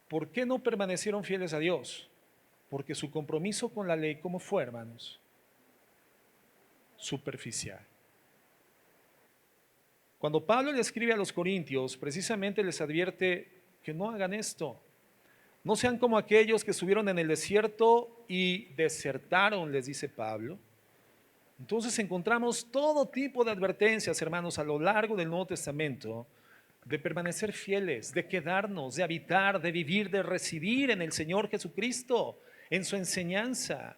¿Por qué no permanecieron fieles a Dios? Porque su compromiso con la ley, ¿cómo fue, hermanos? Superficial. Cuando Pablo le escribe a los corintios, precisamente les advierte que no hagan esto. No sean como aquellos que estuvieron en el desierto y desertaron, les dice Pablo. Entonces encontramos todo tipo de advertencias, hermanos, a lo largo del Nuevo Testamento, de permanecer fieles, de quedarnos, de habitar, de vivir, de residir en el Señor Jesucristo, en su enseñanza.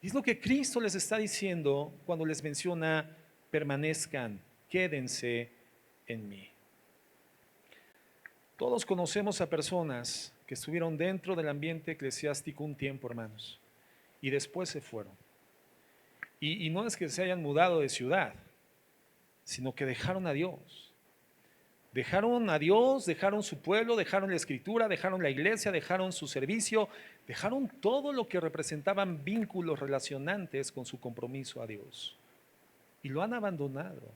Y es lo que Cristo les está diciendo cuando les menciona, permanezcan, quédense en mí. Todos conocemos a personas que estuvieron dentro del ambiente eclesiástico un tiempo, hermanos, y después se fueron. Y no es que se hayan mudado de ciudad, sino que dejaron a Dios. Dejaron a Dios, dejaron su pueblo, dejaron la escritura, dejaron la iglesia, dejaron su servicio, dejaron todo lo que representaban vínculos relacionantes con su compromiso a Dios. Y lo han abandonado.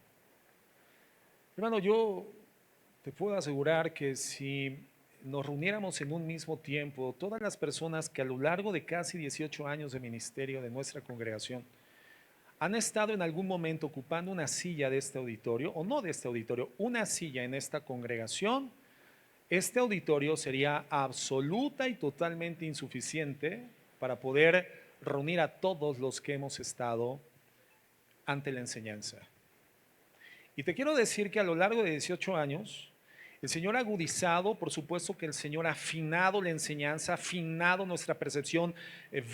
Hermano, yo te puedo asegurar que si nos reuniéramos en un mismo tiempo, todas las personas que a lo largo de casi 18 años de ministerio de nuestra congregación han estado en algún momento ocupando una silla de este auditorio, o no de este auditorio, una silla en esta congregación, este auditorio sería absoluta y totalmente insuficiente para poder reunir a todos los que hemos estado ante la enseñanza. Y te quiero decir que a lo largo de 18 años, el Señor ha agudizado, por supuesto que el Señor ha afinado la enseñanza, ha afinado nuestra percepción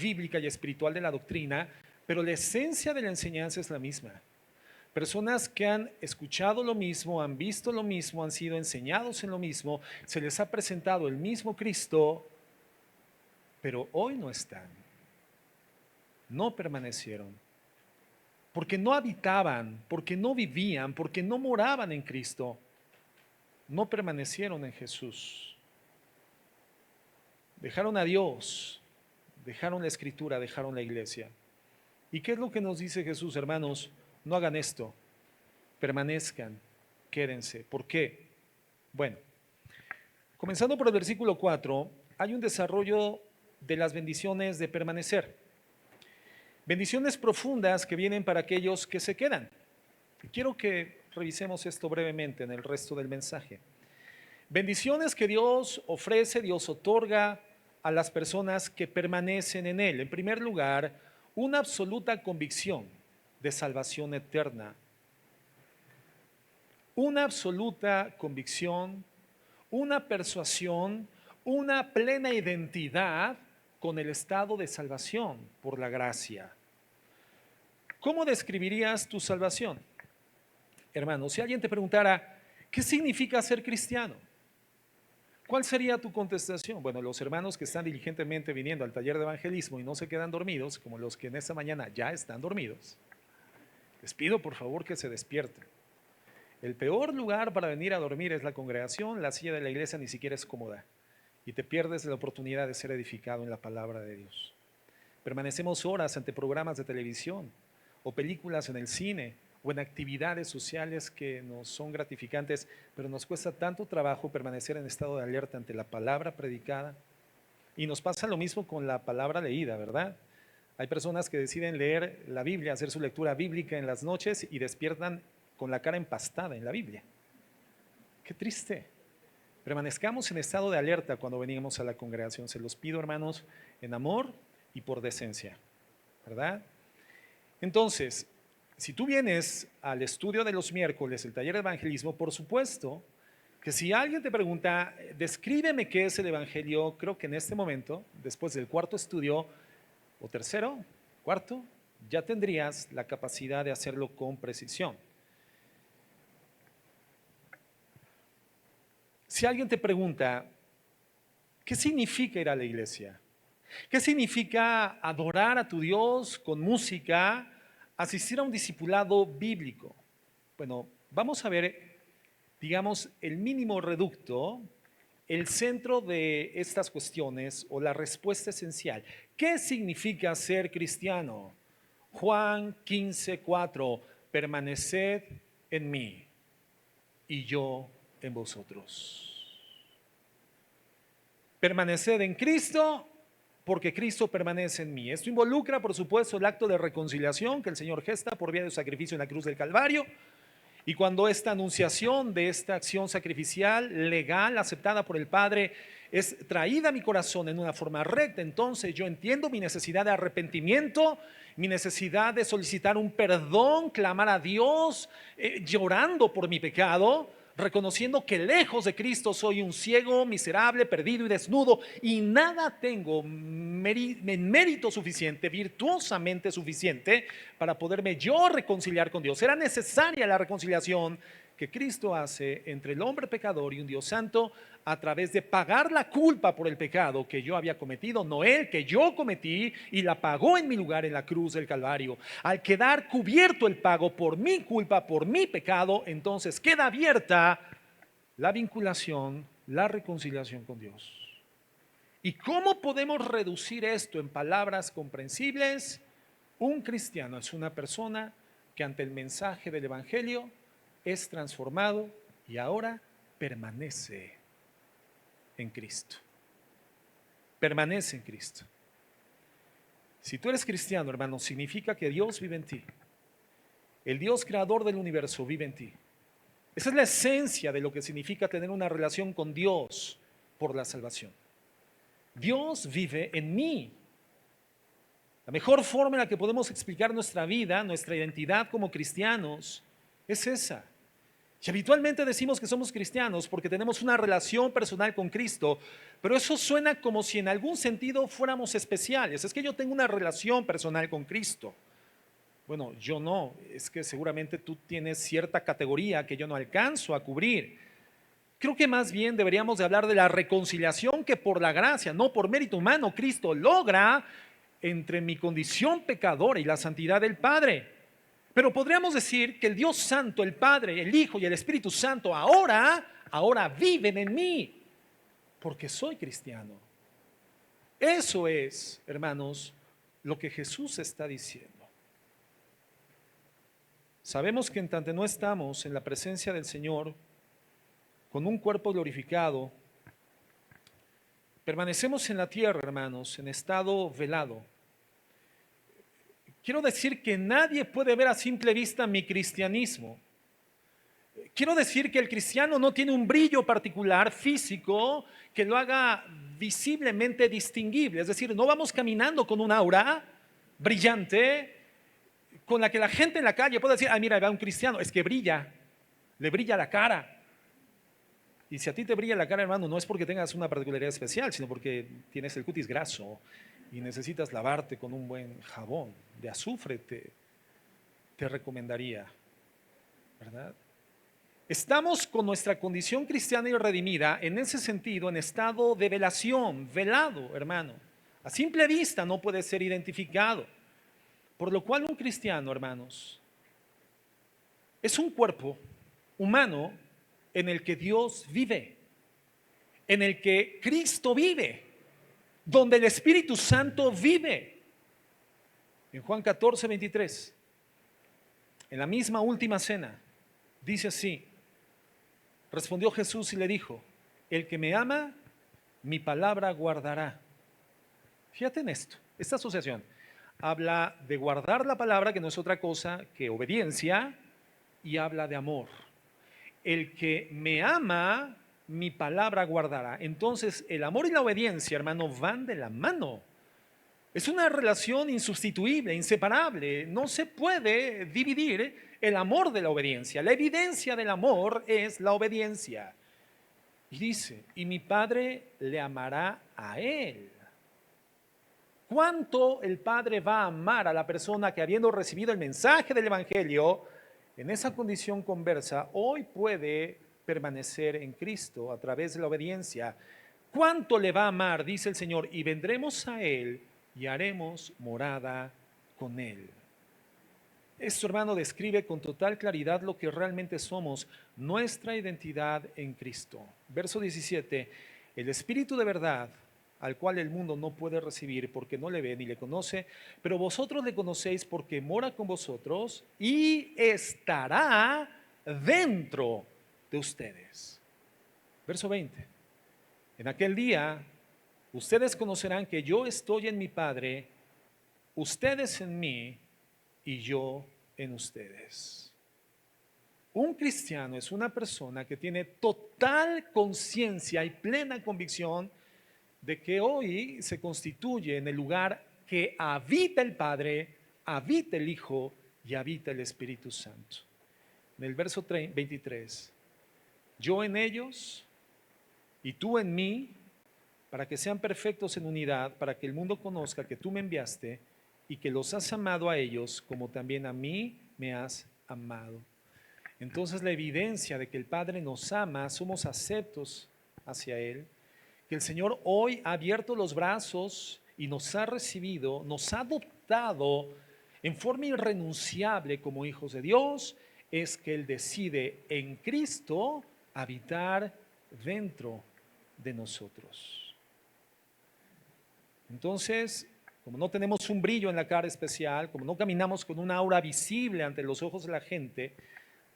bíblica y espiritual de la doctrina, pero la esencia de la enseñanza es la misma. Personas que han escuchado lo mismo, han visto lo mismo, han sido enseñados en lo mismo, se les ha presentado el mismo Cristo, pero hoy no están, no permanecieron, porque no habitaban, porque no vivían, porque no moraban en Cristo, no permanecieron en Jesús. Dejaron a Dios, dejaron la Escritura, dejaron la iglesia. ¿Y qué es lo que nos dice Jesús, hermanos? No hagan esto, permanezcan, quédense. ¿Por qué? Bueno, comenzando por el versículo 4, hay un desarrollo de las bendiciones de permanecer. Bendiciones profundas que vienen para aquellos que se quedan. Quiero que revisemos esto brevemente en el resto del mensaje. Bendiciones que Dios ofrece, Dios otorga a las personas que permanecen en Él. En primer lugar, una absoluta convicción de salvación eterna. Una absoluta convicción, una persuasión, una plena identidad con el estado de salvación por la gracia. ¿Cómo describirías tu salvación? Hermano, si alguien te preguntara, ¿qué significa ser cristiano? ¿Cuál sería tu contestación? Bueno, los hermanos que están diligentemente viniendo al taller de evangelismo y no se quedan dormidos, como los que en esta mañana ya están dormidos, les pido por favor que se despierten. El peor lugar para venir a dormir es la congregación, la silla de la iglesia ni siquiera es cómoda y te pierdes la oportunidad de ser edificado en la palabra de Dios. Permanecemos horas ante programas de televisión o películas en el cine o en actividades sociales que nos son gratificantes, pero nos cuesta tanto trabajo permanecer en estado de alerta ante la palabra predicada. Y nos pasa lo mismo con la palabra leída, ¿verdad? Hay personas que deciden leer la Biblia, hacer su lectura bíblica en las noches y despiertan con la cara empastada en la Biblia. Qué triste. Permanezcamos en estado de alerta cuando venimos a la congregación. Se los pido, hermanos, en amor y por decencia, ¿verdad? Entonces, si tú vienes al estudio de los miércoles, el taller de evangelismo, por supuesto que si alguien te pregunta, descríbeme qué es el evangelio, creo que en este momento, después del cuarto estudio, o tercero, cuarto, ya tendrías la capacidad de hacerlo con precisión. Si alguien te pregunta, ¿qué significa ir a la iglesia? ¿Qué significa adorar a tu Dios con música, asistir a un discipulado bíblico? Bueno, vamos a ver, digamos, el mínimo reducto, el centro de estas cuestiones o la respuesta esencial. ¿Qué significa ser cristiano? Juan 15:4, permaneced en mí y yo en vosotros. Permaneced en Cristo porque Cristo permanece en mí. Esto involucra, por supuesto, el acto de reconciliación que el Señor gesta por vía de su sacrificio en la cruz del Calvario. Y cuando esta anunciación de esta acción sacrificial, legal, aceptada por el Padre, es traída a mi corazón en una forma recta, entonces yo entiendo mi necesidad de arrepentimiento, mi necesidad de solicitar un perdón, clamar a Dios, llorando por mi pecado, reconociendo que lejos de Cristo soy un ciego, miserable, perdido y desnudo, y nada tengo en mérito suficiente, virtuosamente suficiente, para poderme yo reconciliar con Dios. Era necesaria la reconciliación que Cristo hace entre el hombre pecador y un Dios santo a través de pagar la culpa por el pecado que yo había cometido, no él, que yo cometí, y la pagó en mi lugar en la cruz del Calvario. Al quedar cubierto el pago por mi culpa, por mi pecado, entonces queda abierta la vinculación, la reconciliación con Dios. ¿Y cómo podemos reducir esto en palabras comprensibles? Un cristiano es una persona que ante el mensaje del Evangelio es transformado y ahora permanece en Cristo. Permanece en Cristo. Si tú eres cristiano, hermano, significa que Dios vive en ti. El Dios creador del universo vive en ti. Esa es la esencia de lo que significa tener una relación con Dios por la salvación. Dios vive en mí. La mejor forma en la que podemos explicar nuestra vida, nuestra identidad como cristianos, es esa. Y habitualmente decimos que somos cristianos porque tenemos una relación personal con Cristo, pero eso suena como si en algún sentido fuéramos especiales. Es que yo tengo una relación personal con Cristo. Bueno, yo no, es que seguramente tú tienes cierta categoría que yo no alcanzo a cubrir. Creo que más bien deberíamos de hablar de la reconciliación que por la gracia, no por mérito humano, Cristo logra entre mi condición pecadora y la santidad del Padre. Pero podríamos decir que el Dios Santo, el Padre, el Hijo y el Espíritu Santo ahora viven en mí, porque soy cristiano. Eso es, hermanos, lo que Jesús está diciendo. Sabemos que en tanto no estamos en la presencia del Señor, con un cuerpo glorificado, permanecemos en la tierra, hermanos, en estado velado. Quiero decir que nadie puede ver a simple vista mi cristianismo. Quiero decir que el cristiano no tiene un brillo particular físico que lo haga visiblemente distinguible. Es decir, no vamos caminando con un aura brillante con la que la gente en la calle puede decir, mira, va un cristiano, es que brilla, le brilla la cara. Y si a ti te brilla la cara, hermano, no es porque tengas una particularidad especial, sino porque tienes el cutis graso y necesitas lavarte con un buen jabón de azufre, te recomendaría, ¿verdad? Estamos con nuestra condición cristiana y redimida en ese sentido, en estado de velación, velado, hermano. A simple vista no puede ser identificado. Por lo cual un cristiano, hermanos, es un cuerpo humano en el que Dios vive, en el que Cristo vive, donde el Espíritu Santo vive. En Juan 14:23, en la misma última cena, dice así, respondió Jesús y le dijo, el que me ama, mi palabra guardará. Fíjate en esto, esta asociación habla de guardar la palabra, que no es otra cosa que obediencia, y habla de amor. El que me ama, mi palabra guardará. Entonces, el amor y la obediencia, hermano, van de la mano. Es una relación insustituible, inseparable. No se puede dividir el amor de la obediencia. La evidencia del amor es la obediencia. Y dice, y mi Padre le amará a él. ¿Cuánto el Padre va a amar a la persona que, habiendo recibido el mensaje del Evangelio, en esa condición conversa, hoy puede permanecer en Cristo a través de la obediencia? ¿Cuánto le va a amar? Dice el Señor, y vendremos a él y haremos morada con él. Esto, hermano, describe con total claridad lo que realmente somos, nuestra identidad en Cristo. Verso 17, el Espíritu de verdad, al cual el mundo no puede recibir porque no le ve ni le conoce, pero vosotros le conocéis porque mora con vosotros y estará dentro de ustedes. Verso 20, en aquel día ustedes conocerán que yo estoy en mi Padre, ustedes en mí y yo en ustedes. Un cristiano es una persona que tiene total conciencia y plena convicción de que hoy se constituye en el lugar que habita el Padre, habita el Hijo y habita el Espíritu Santo. En el verso 23, yo en ellos y tú en mí, para que sean perfectos en unidad, para que el mundo conozca que tú me enviaste y que los has amado a ellos como también a mí me has amado. Entonces la evidencia de que el Padre nos ama, somos aceptos hacia Él, que el Señor hoy ha abierto los brazos y nos ha recibido, nos ha adoptado en forma irrenunciable como hijos de Dios, es que Él decide en Cristo habitar dentro de nosotros. Entonces, como no tenemos un brillo en la cara especial, como no caminamos con una aura visible ante los ojos de la gente,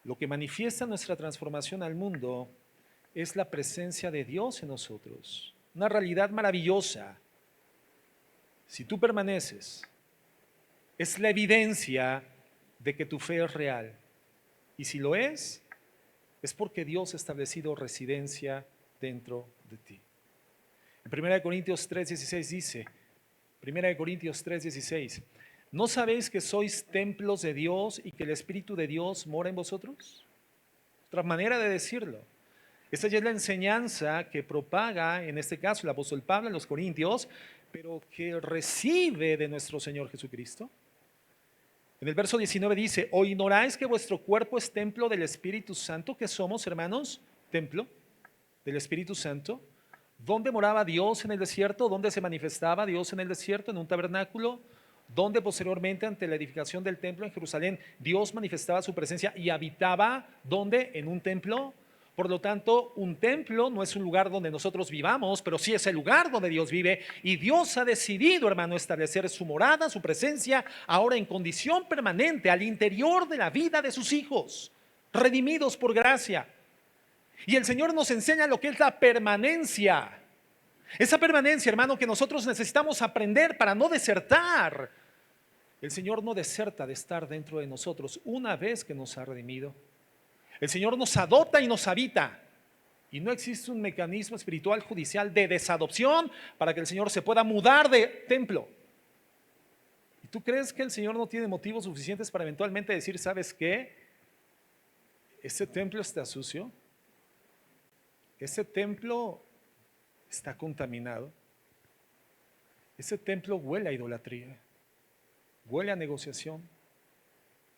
lo que manifiesta nuestra transformación al mundo es la presencia de Dios en nosotros. Una realidad maravillosa. Si tú permaneces, es la evidencia de que tu fe es real. Y si lo es porque Dios ha establecido residencia dentro de ti. En 1 Corintios 3:16 dice, 1 Corintios 3:16, ¿no sabéis que sois templos de Dios y que el Espíritu de Dios mora en vosotros? Otra manera de decirlo. Esta ya es la enseñanza que propaga, en este caso, el apóstol Pablo en los Corintios, pero que recibe de nuestro Señor Jesucristo. En el verso 19 dice, ¿o ignoráis que vuestro cuerpo es templo del Espíritu Santo? ¿Que somos, hermanos, templo del Espíritu Santo? ¿Dónde moraba Dios en el desierto? ¿Dónde se manifestaba Dios en el desierto? En un tabernáculo. ¿Dónde posteriormente, ante la edificación del templo en Jerusalén, Dios manifestaba su presencia y habitaba? ¿Dónde? En un templo. Por lo tanto, un templo no es un lugar donde nosotros vivamos, pero sí es el lugar donde Dios vive. Y Dios ha decidido, hermano, establecer su morada, su presencia, ahora en condición permanente al interior de la vida de sus hijos, redimidos por gracia. Y el Señor nos enseña lo que es la permanencia. Esa permanencia, hermano, que nosotros necesitamos aprender para no desertar. El Señor no deserta de estar dentro de nosotros una vez que nos ha redimido. El Señor nos adopta y nos habita. Y no existe un mecanismo espiritual judicial de desadopción para que el Señor se pueda mudar de templo. ¿Y tú crees que el Señor no tiene motivos suficientes para eventualmente decir, ¿sabes qué? Este templo está sucio. Ese templo está contaminado. Ese templo huele a idolatría, huele a negociación.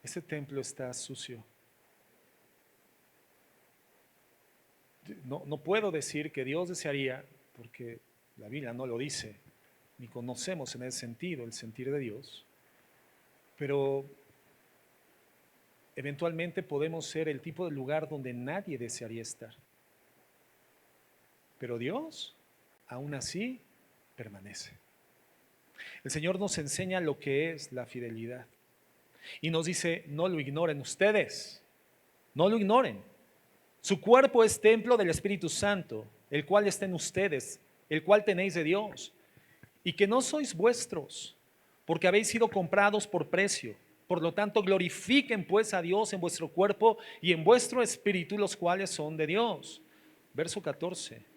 Ese templo está sucio. No puedo decir que Dios desearía, porque la Biblia no lo dice, ni conocemos en ese sentido el sentir de Dios, pero eventualmente podemos ser el tipo de lugar donde nadie desearía estar. Pero Dios, aún así, permanece. El Señor nos enseña lo que es la fidelidad. Y nos dice, no lo ignoren ustedes, no lo ignoren. Su cuerpo es templo del Espíritu Santo, el cual está en ustedes, el cual tenéis de Dios. Y que no sois vuestros, porque habéis sido comprados por precio. Por lo tanto, glorifiquen pues a Dios en vuestro cuerpo y en vuestro espíritu, los cuales son de Dios. Verso 14.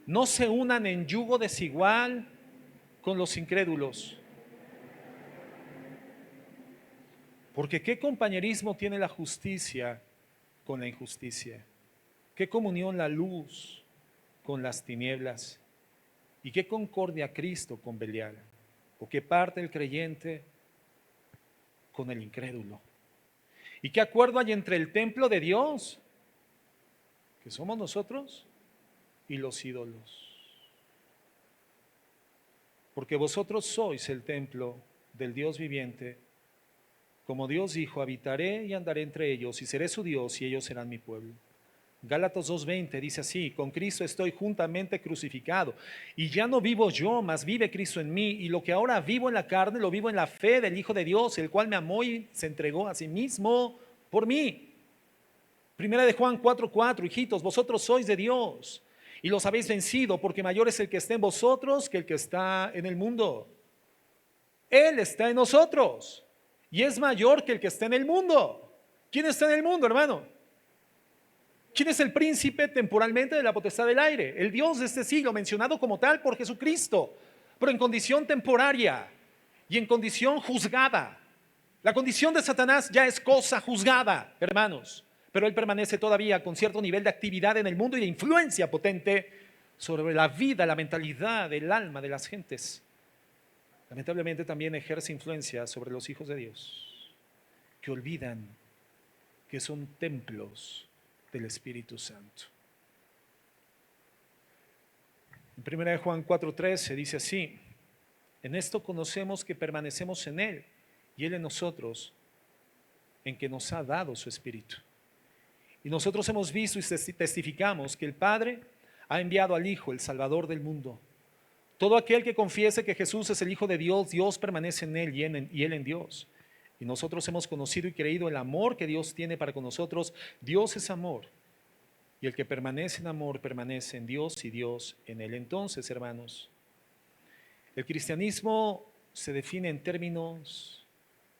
No se unan en yugo desigual con los incrédulos. Porque ¿qué compañerismo tiene la justicia con la injusticia? ¿Qué comunión la luz con las tinieblas? ¿Y qué concordia Cristo con Belial? ¿O qué parte el creyente con el incrédulo? ¿Y qué acuerdo hay entre el templo de Dios, que somos nosotros, y los ídolos? Porque vosotros sois el templo del Dios viviente. Como Dios dijo, habitaré y andaré entre ellos, y seré su Dios, y ellos serán mi pueblo. Gálatas 2:20 dice así: con Cristo estoy juntamente crucificado, y ya no vivo yo, mas vive Cristo en mí, y lo que ahora vivo en la carne, lo vivo en la fe del Hijo de Dios, el cual me amó y se entregó a sí mismo por mí. Primera de Juan 4:4, hijitos, vosotros sois de Dios, y los habéis vencido, porque mayor es el que está en vosotros que el que está en el mundo. Él está en nosotros, y es mayor que el que está en el mundo. ¿Quién está en el mundo, hermano? ¿Quién es el príncipe temporalmente de la potestad del aire? El Dios de este siglo, mencionado como tal por Jesucristo, pero en condición temporaria y en condición juzgada. La condición de Satanás ya es cosa juzgada, hermanos, pero él permanece todavía con cierto nivel de actividad en el mundo y de influencia potente sobre la vida, la mentalidad, el alma de las gentes. Lamentablemente también ejerce influencia sobre los hijos de Dios, que olvidan que son templos del Espíritu Santo. En 1 Juan 4:13 dice así: en esto conocemos que permanecemos en Él y Él en nosotros, en que nos ha dado su Espíritu. Y nosotros hemos visto y testificamos que el Padre ha enviado al Hijo, el Salvador del mundo. Todo aquel que confiese que Jesús es el Hijo de Dios, Dios permanece en Él y Él en Dios. Y nosotros hemos conocido y creído el amor que Dios tiene para con nosotros. Dios es amor. Y el que permanece en amor permanece en Dios y Dios en él. Entonces, hermanos, el cristianismo se define en términos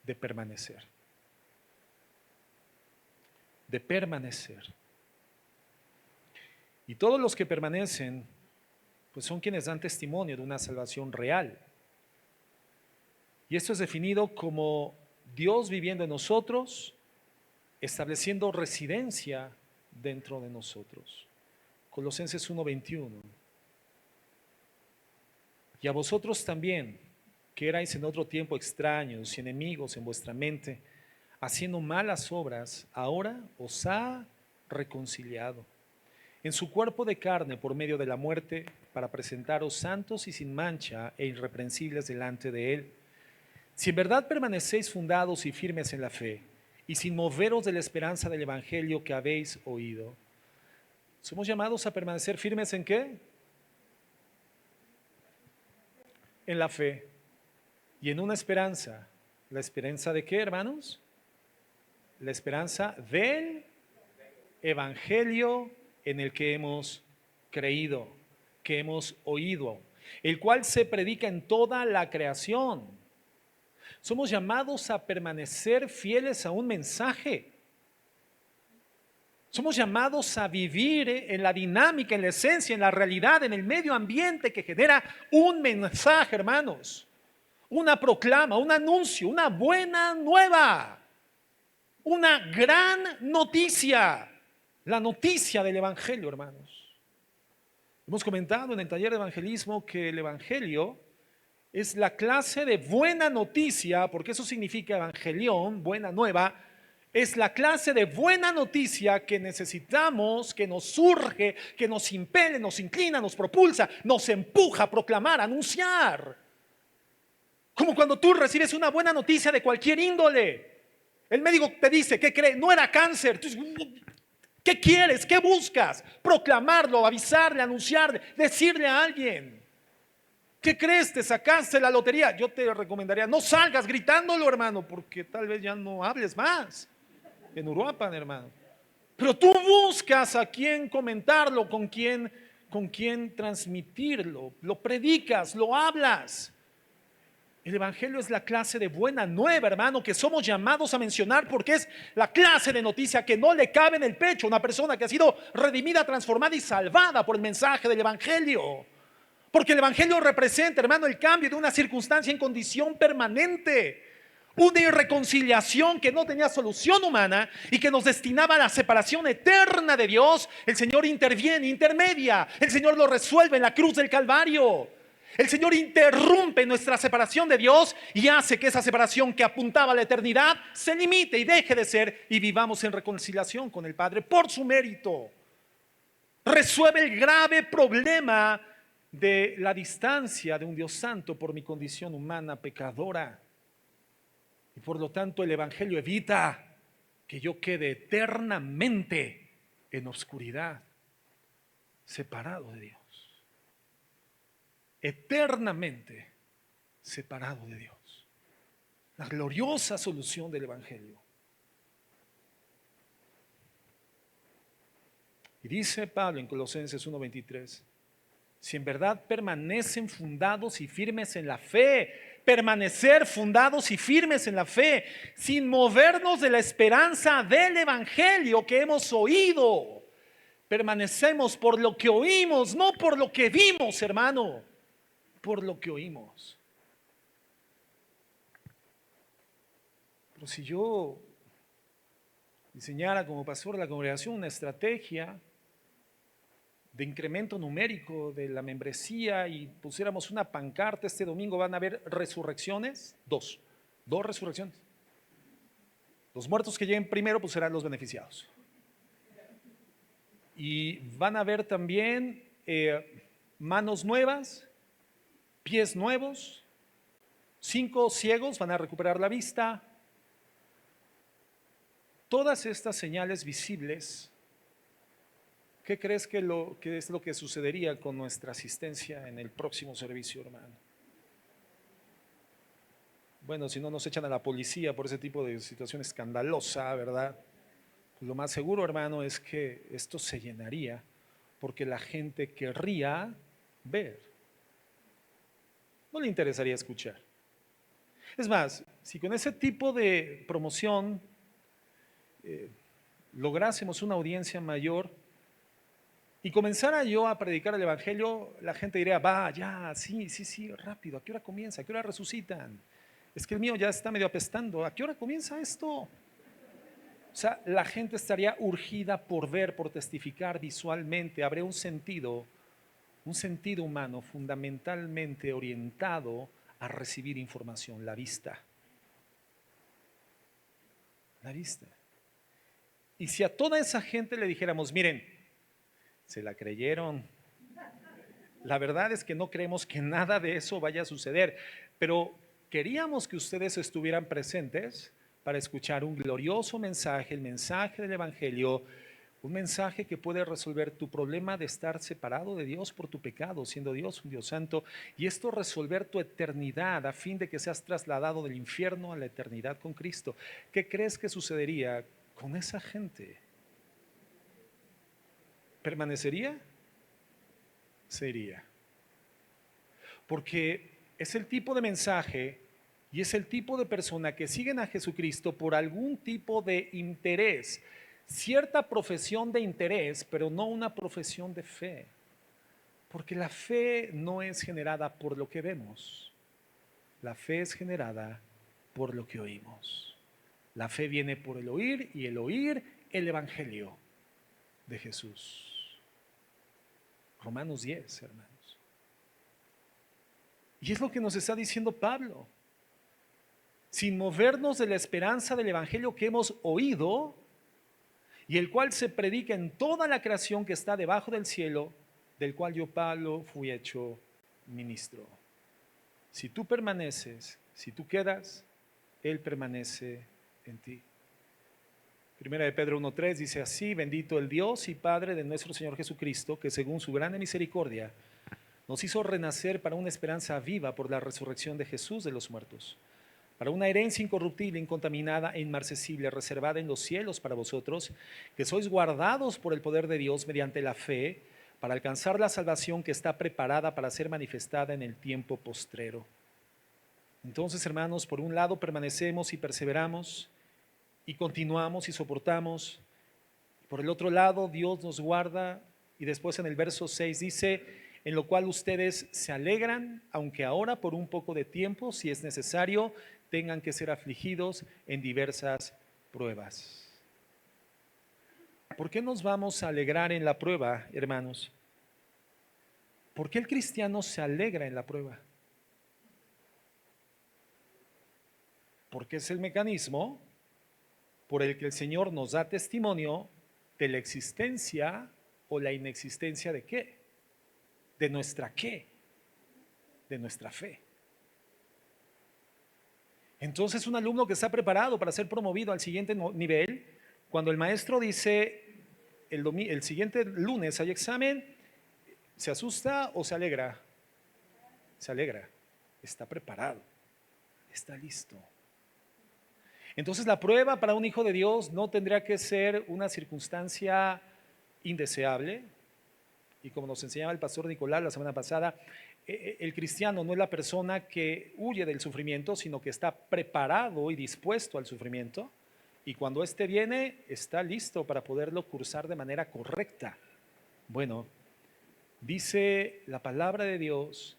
de permanecer. De permanecer. Y todos los que permanecen, pues son quienes dan testimonio de una salvación real. Y esto es definido como Dios viviendo en nosotros, estableciendo residencia dentro de nosotros. Colosenses 1:21. Y a vosotros también, que erais en otro tiempo extraños y enemigos en vuestra mente, haciendo malas obras, ahora os ha reconciliado en su cuerpo de carne por medio de la muerte, para presentaros santos y sin mancha e irreprensibles delante de él. Si en verdad permanecéis fundados y firmes en la fe, y sin moveros de la esperanza del evangelio que habéis oído. ¿Somos llamados a permanecer firmes en qué? En la fe y en una esperanza. ¿La esperanza de qué, hermanos? La esperanza del evangelio en el que hemos creído, que hemos oído, el cual se predica en toda la creación. Somos llamados a permanecer fieles a un mensaje. Somos llamados a vivir en la dinámica, en la esencia, en la realidad, en el medio ambiente que genera un mensaje, hermanos. Una proclama, un anuncio, una buena nueva. Una gran noticia. La noticia del evangelio, hermanos. Hemos comentado en el taller de evangelismo que el evangelio es la clase de buena noticia, porque eso significa evangelión, buena nueva. Es la clase de buena noticia que necesitamos, que nos surge, que nos impele, nos inclina, nos propulsa, nos empuja a proclamar, a anunciar. Como cuando tú recibes una buena noticia de cualquier índole. El médico te dice, ¿qué cree? No era cáncer. ¿Qué quieres? ¿Qué buscas? Proclamarlo, avisarle, anunciarle, decirle a alguien. ¿Qué crees? ¿Te sacaste la lotería? Yo te recomendaría, no salgas gritándolo, hermano, porque tal vez ya no hables más en Uruapan, hermano. Pero tú buscas a quién comentarlo, con quién transmitirlo, lo predicas, lo hablas. El evangelio es la clase de buena nueva, hermano, que somos llamados a mencionar porque es la clase de noticia que no le cabe en el pecho a una persona que ha sido redimida, transformada y salvada por el mensaje del evangelio. Porque el Evangelio representa, hermano, el cambio de una circunstancia en condición permanente. Una irreconciliación que no tenía solución humana y que nos destinaba a la separación eterna de Dios. El Señor interviene, intermedia. El Señor lo resuelve en la cruz del Calvario. El Señor interrumpe nuestra separación de Dios y hace que esa separación que apuntaba a la eternidad se limite y deje de ser y vivamos en reconciliación con el Padre por su mérito. Resuelve el grave problema de la distancia de un Dios santo por mi condición humana pecadora. Y por lo tanto el Evangelio evita que yo quede eternamente en oscuridad, separado de Dios. Eternamente separado de Dios. La gloriosa solución del Evangelio. Y dice Pablo en Colosenses 1:23, si en verdad permanecen fundados y firmes en la fe, permanecer fundados y firmes en la fe, sin movernos de la esperanza del Evangelio que hemos oído. Permanecemos por lo que oímos, no por lo que vimos, hermano, por lo que oímos. Pero si yo diseñara como pastor de la congregación una estrategia de incremento numérico de la membresía y pusiéramos una pancarta, este domingo van a haber resurrecciones, dos resurrecciones. Los muertos que lleguen primero pues serán los beneficiados. Y van a haber también manos nuevas, pies nuevos, 5 ciegos van a recuperar la vista. Todas estas señales visibles, ¿qué crees que es lo que sucedería con nuestra asistencia en el próximo servicio, hermano? Bueno, si no nos echan a la policía por ese tipo de situación escandalosa, ¿verdad? Pues lo más seguro, hermano, es que esto se llenaría porque la gente querría ver. No le interesaría escuchar. Es más, si con ese tipo de promoción lográsemos una audiencia mayor y comenzara yo a predicar el Evangelio, la gente diría, va, ya, sí, rápido, ¿a qué hora comienza? ¿A qué hora resucitan? Es que el mío ya está medio apestando, ¿a qué hora comienza esto? O sea, la gente estaría urgida por ver, por testificar visualmente, habría un sentido humano fundamentalmente orientado a recibir información, la vista. La vista. Y si a toda esa gente le dijéramos, miren, se la creyeron. La verdad es que no creemos que nada de eso vaya a suceder, pero queríamos que ustedes estuvieran presentes para escuchar un glorioso mensaje, el mensaje del Evangelio, un mensaje que puede resolver tu problema de estar separado de Dios por tu pecado, siendo Dios un Dios santo, y esto resolver tu eternidad a fin de que seas trasladado del infierno a la eternidad con Cristo. ¿Qué crees que sucedería con esa gente? ¿Permanecería? Se iría. Porque es el tipo de mensaje y es el tipo de persona que siguen a Jesucristo por algún tipo de interés, cierta profesión de interés, pero no una profesión de fe. Porque la fe no es generada por lo que vemos, la fe es generada por lo que oímos. La fe viene por el oír y el oír el Evangelio de Jesús. Romanos 10, hermanos. Y es lo que nos está diciendo Pablo. Sin movernos de la esperanza del Evangelio que hemos oído y el cual se predica en toda la creación que está debajo del cielo, del cual yo, Pablo, fui hecho ministro. Si tú permaneces, si tú quedas, Él permanece en ti. Primera de Pedro 1:3 dice así: bendito el Dios y Padre de nuestro Señor Jesucristo, que según su grande misericordia nos hizo renacer para una esperanza viva por la resurrección de Jesús de los muertos, para una herencia incorruptible, incontaminada e inmarcesible, reservada en los cielos para vosotros, que sois guardados por el poder de Dios mediante la fe, para alcanzar la salvación que está preparada para ser manifestada en el tiempo postrero. Entonces, hermanos, por un lado permanecemos y perseveramos y continuamos y soportamos. Por el otro lado, Dios nos guarda, y después en el verso 6 dice: en lo cual ustedes se alegran, aunque ahora por un poco de tiempo, si es necesario, tengan que ser afligidos en diversas pruebas. ¿Por qué nos vamos a alegrar en la prueba, hermanos? ¿Por qué el cristiano se alegra en la prueba? Porque es el mecanismo por el que el Señor nos da testimonio de la existencia o la inexistencia de qué, de nuestra qué, de nuestra fe. Entonces un alumno que está preparado para ser promovido al siguiente nivel, cuando el maestro dice el siguiente lunes hay examen, ¿se asusta o se alegra? Se alegra, está preparado, está listo. Entonces la prueba para un hijo de Dios no tendría que ser una circunstancia indeseable. Y como nos enseñaba el pastor Nicolás la semana pasada, el cristiano no es la persona que huye del sufrimiento, sino que está preparado y dispuesto al sufrimiento. Y cuando éste viene, está listo para poderlo cursar de manera correcta. Bueno, dice la palabra de Dios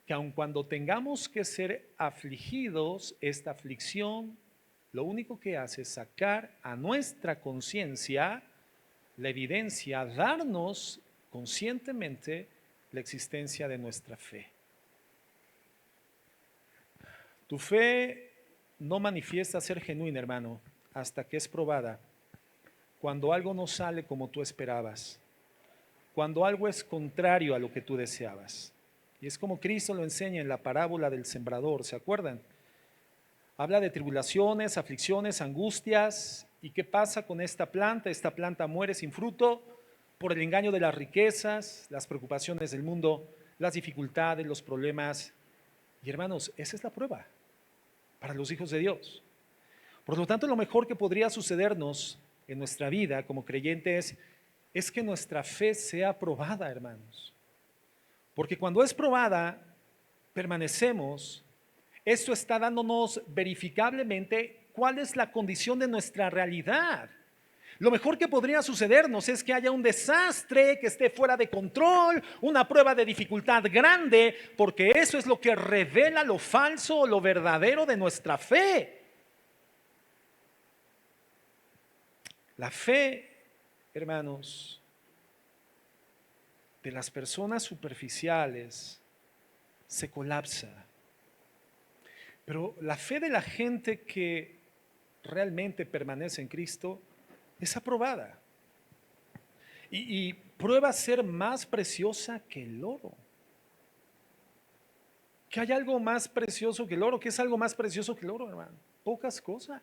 que aun cuando tengamos que ser afligidos, esta aflicción lo único que hace es sacar a nuestra conciencia la evidencia, darnos conscientemente la existencia de nuestra fe. Tu fe no manifiesta ser genuina, hermano, hasta que es probada. Cuando algo no sale como tú esperabas, cuando algo es contrario a lo que tú deseabas. Y es como Cristo lo enseña en la parábola del sembrador, ¿se acuerdan? Habla de tribulaciones, aflicciones, angustias. ¿Y qué pasa con esta planta? Esta planta muere sin fruto por el engaño de las riquezas, las preocupaciones del mundo, las dificultades, los problemas. Y hermanos, esa es la prueba para los hijos de Dios. Por lo tanto, lo mejor que podría sucedernos en nuestra vida como creyentes es que nuestra fe sea probada, hermanos. Porque cuando es probada, permanecemos. Esto está dándonos verificablemente cuál es la condición de nuestra realidad. Lo mejor que podría sucedernos es que haya un desastre, que esté fuera de control, una prueba de dificultad grande, porque eso es lo que revela lo falso o lo verdadero de nuestra fe. La fe, hermanos, de las personas superficiales se colapsa. Pero la fe de la gente que realmente permanece en Cristo es aprobada. Y prueba ser más preciosa que el oro. ¿Que hay algo más precioso que el oro? ¿Qué es algo más precioso que el oro, hermano? Pocas cosas.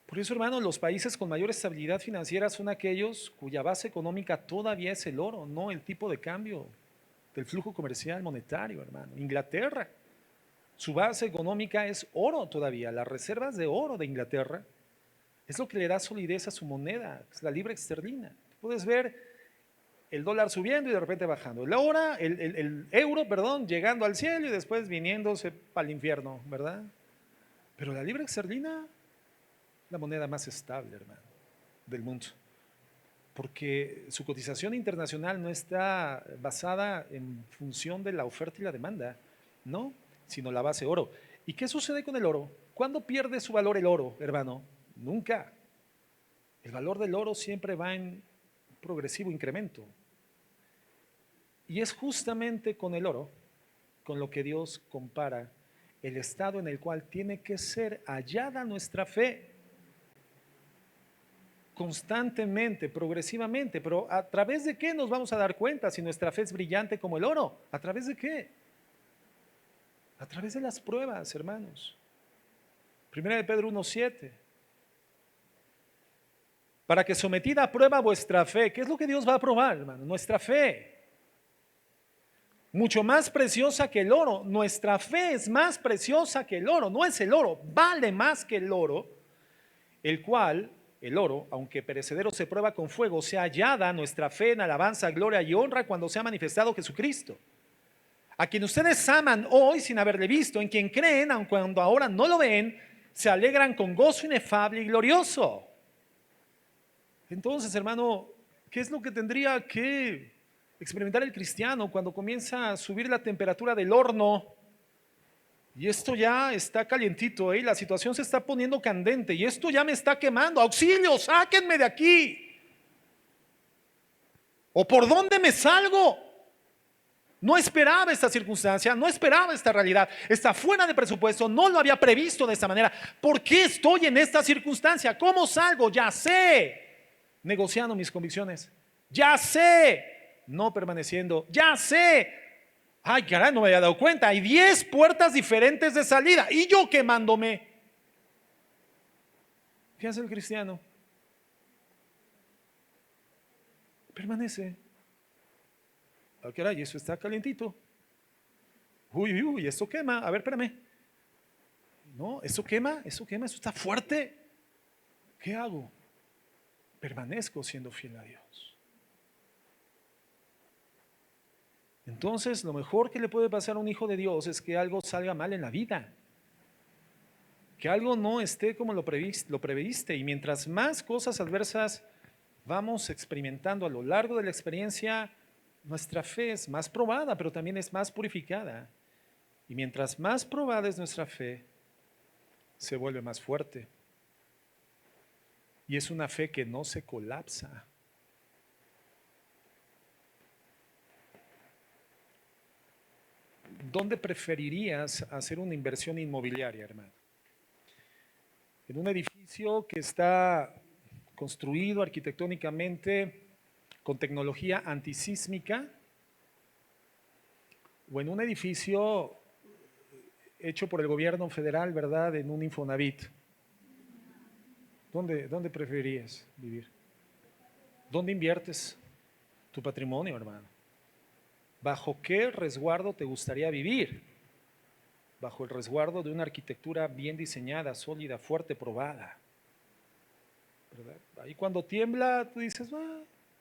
Por eso, hermano, los países con mayor estabilidad financiera son aquellos cuya base económica todavía es el oro, no el tipo de cambio del flujo comercial monetario, hermano. Inglaterra, su base económica es oro todavía. Las reservas de oro de Inglaterra es lo que le da solidez a su moneda, es la libra esterlina. Puedes ver el dólar subiendo y de repente bajando. El euro, llegando al cielo y después viniéndose para el infierno, ¿verdad? Pero la libra esterlina, la moneda más estable, hermano, del mundo. Porque su cotización internacional no está basada en función de la oferta y la demanda, no, sino la base oro. ¿Y qué sucede con el oro? ¿Cuándo pierde su valor el oro, hermano? Nunca. El valor del oro siempre va en progresivo incremento. Y es justamente con el oro con lo que Dios compara el estado en el cual tiene que ser hallada nuestra fe. Constantemente, progresivamente. Pero ¿a través de qué nos vamos a dar cuenta si nuestra fe es brillante como el oro? ¿A través de qué? A través de las pruebas, hermanos. Primera de Pedro 1:7. Para que sometida a prueba vuestra fe. ¿Qué es lo que Dios va a probar, hermano? Nuestra fe. Mucho más preciosa que el oro. Nuestra fe es más preciosa que el oro. No es el oro, vale más que el oro. El cual, el oro, aunque perecedero se prueba con fuego, sea hallada nuestra fe en alabanza, gloria y honra cuando sea manifestado Jesucristo. A quien ustedes aman hoy sin haberle visto, en quien creen, aun cuando ahora no lo ven, se alegran con gozo inefable y glorioso. Entonces, hermano, ¿qué es lo que tendría que Experimentar el cristiano cuando comienza a subir la temperatura del horno y esto ya está calientito, ¿eh? La situación se está poniendo candente y esto ya me está quemando. ¡Auxilio! ¡Sáquenme de aquí! ¿O por dónde me salgo? No esperaba esta circunstancia, no esperaba esta realidad, está fuera de presupuesto, no lo había previsto de esta manera. ¿Por qué estoy en esta circunstancia? ¿Cómo salgo? Ya sé, negociando mis convicciones, ya sé, no permaneciendo, ya sé. Ay, caray, no me había dado cuenta, hay 10 puertas diferentes de salida y yo quemándome. ¿Qué hace el cristiano? Permanece. Ah, caray, eso está calientito. Uy, uy, uy, esto quema. A ver, espérame. No, eso quema, eso está fuerte. ¿Qué hago? Permanezco siendo fiel a Dios. Entonces, lo mejor que le puede pasar a un hijo de Dios es que algo salga mal en la vida. Que algo no esté como lo preveíste. Y mientras más cosas adversas vamos experimentando a lo largo de la experiencia, nuestra fe es más probada, pero también es más purificada. Y mientras más probada es nuestra fe, se vuelve más fuerte. Y es una fe que no se colapsa. ¿Dónde preferirías hacer una inversión inmobiliaria, hermano? ¿En un edificio que está construido arquitectónicamente con tecnología antisísmica? ¿O en un edificio hecho por el gobierno federal, verdad, en un Infonavit? ¿Dónde preferirías vivir? ¿Dónde inviertes tu patrimonio, hermano? ¿Bajo qué resguardo te gustaría vivir? Bajo el resguardo de una arquitectura bien diseñada, sólida, fuerte, probada. ¿Verdad? Ahí cuando tiembla, tú dices,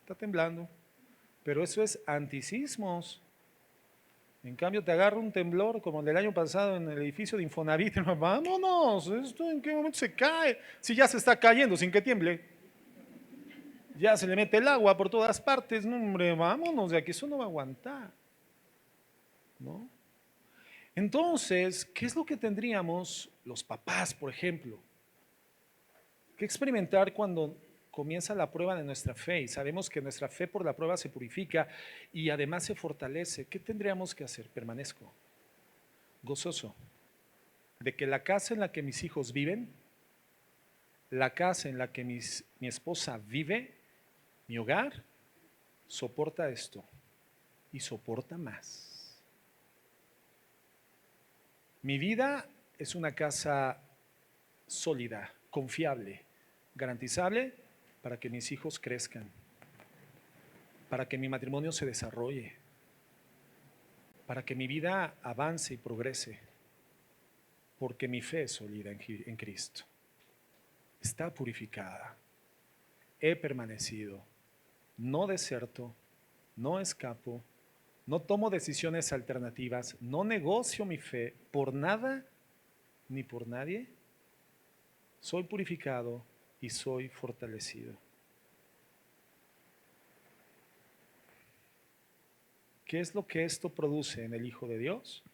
está temblando. Pero eso es antisismos. En cambio, te agarra un temblor como el del año pasado en el edificio de Infonavit. Vámonos, ¿esto en qué momento se cae? Si ya se está cayendo sin que tiemble. Ya se le mete el agua por todas partes. No, hombre, vámonos de aquí, eso no va a aguantar. ¿No? Entonces, ¿qué es lo que tendríamos los papás, por ejemplo, que experimentar cuando comienza la prueba de nuestra fe y sabemos que nuestra fe por la prueba se purifica y además se fortalece? ¿Qué tendríamos que hacer? Permanezco gozoso de que la casa en la que mis hijos viven, la casa en la que mi esposa vive, mi hogar, soporta esto y soporta más. Mi vida es una casa sólida, confiable, garantizable para que mis hijos crezcan, para que mi matrimonio se desarrolle, para que mi vida avance y progrese, porque mi fe es sólida en Cristo. Está purificada. He permanecido. No deserto, no escapo, no tomo decisiones alternativas, no negocio mi fe por nada ni por nadie. Soy purificado y soy fortalecido. ¿Qué es lo que esto produce en el Hijo de Dios?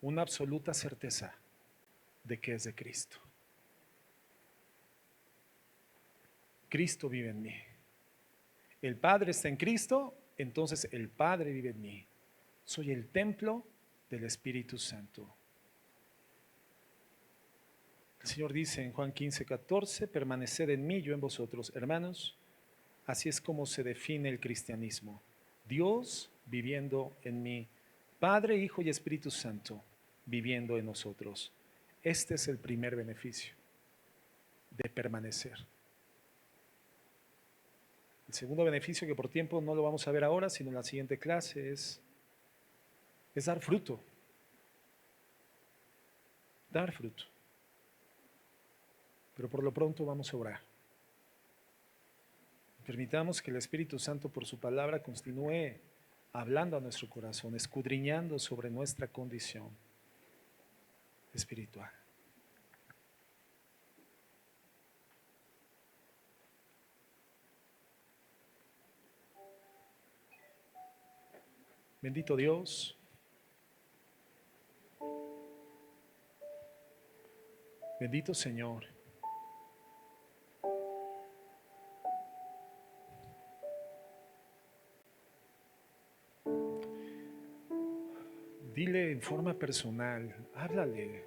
Una absoluta certeza de que es de Cristo. Cristo vive en mí. El Padre está en Cristo, entonces el Padre vive en mí. Soy el templo del Espíritu Santo. El Señor dice en Juan 15:14, permaneced en mí, yo en vosotros. Hermanos, así es como se define el cristianismo. Dios viviendo en mí, Padre, Hijo y Espíritu Santo viviendo en nosotros. Este es el primer beneficio de permanecer. El segundo beneficio, que por tiempo no lo vamos a ver ahora, sino en la siguiente clase, es dar fruto. Dar fruto. Pero por lo pronto vamos a orar. Permitamos que el Espíritu Santo por su palabra continúe hablando a nuestro corazón, escudriñando sobre nuestra condición espiritual. Bendito Dios. Bendito Señor. Dile en forma personal, háblale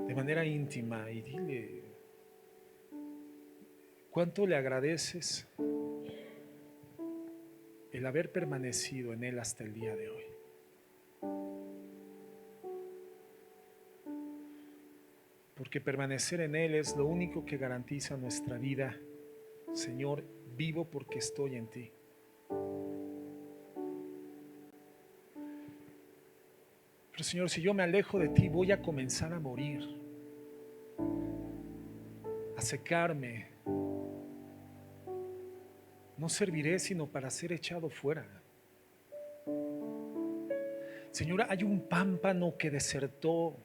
de manera íntima y dile cuánto le agradeces el haber permanecido en Él hasta el día de hoy. Porque permanecer en Él es lo único que garantiza nuestra vida. Señor, vivo porque estoy en ti. Pero Señor, si yo me alejo de ti, voy a comenzar a morir, a secarme. No serviré sino para ser echado fuera. Señor, hay un pámpano que desertó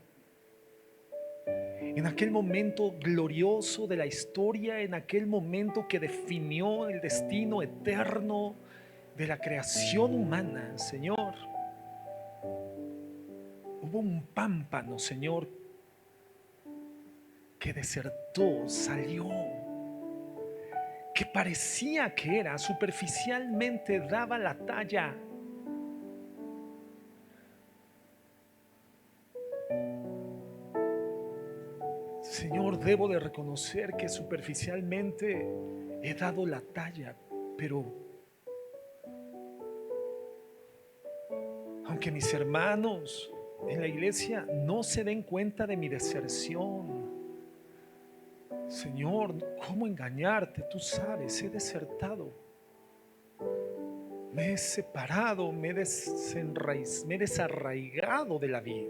en aquel momento glorioso de la historia, en aquel momento que definió el destino eterno de la creación humana. Señor, hubo un pámpano, Señor, que desertó, salió, que parecía que era, superficialmente daba la talla. Señor, debo de reconocer que superficialmente he dado la talla, pero aunque mis hermanos en la iglesia no se den cuenta de mi deserción, Señor, ¿cómo engañarte? Tú sabes, he desertado, me he separado, me he desarraigado de la vida.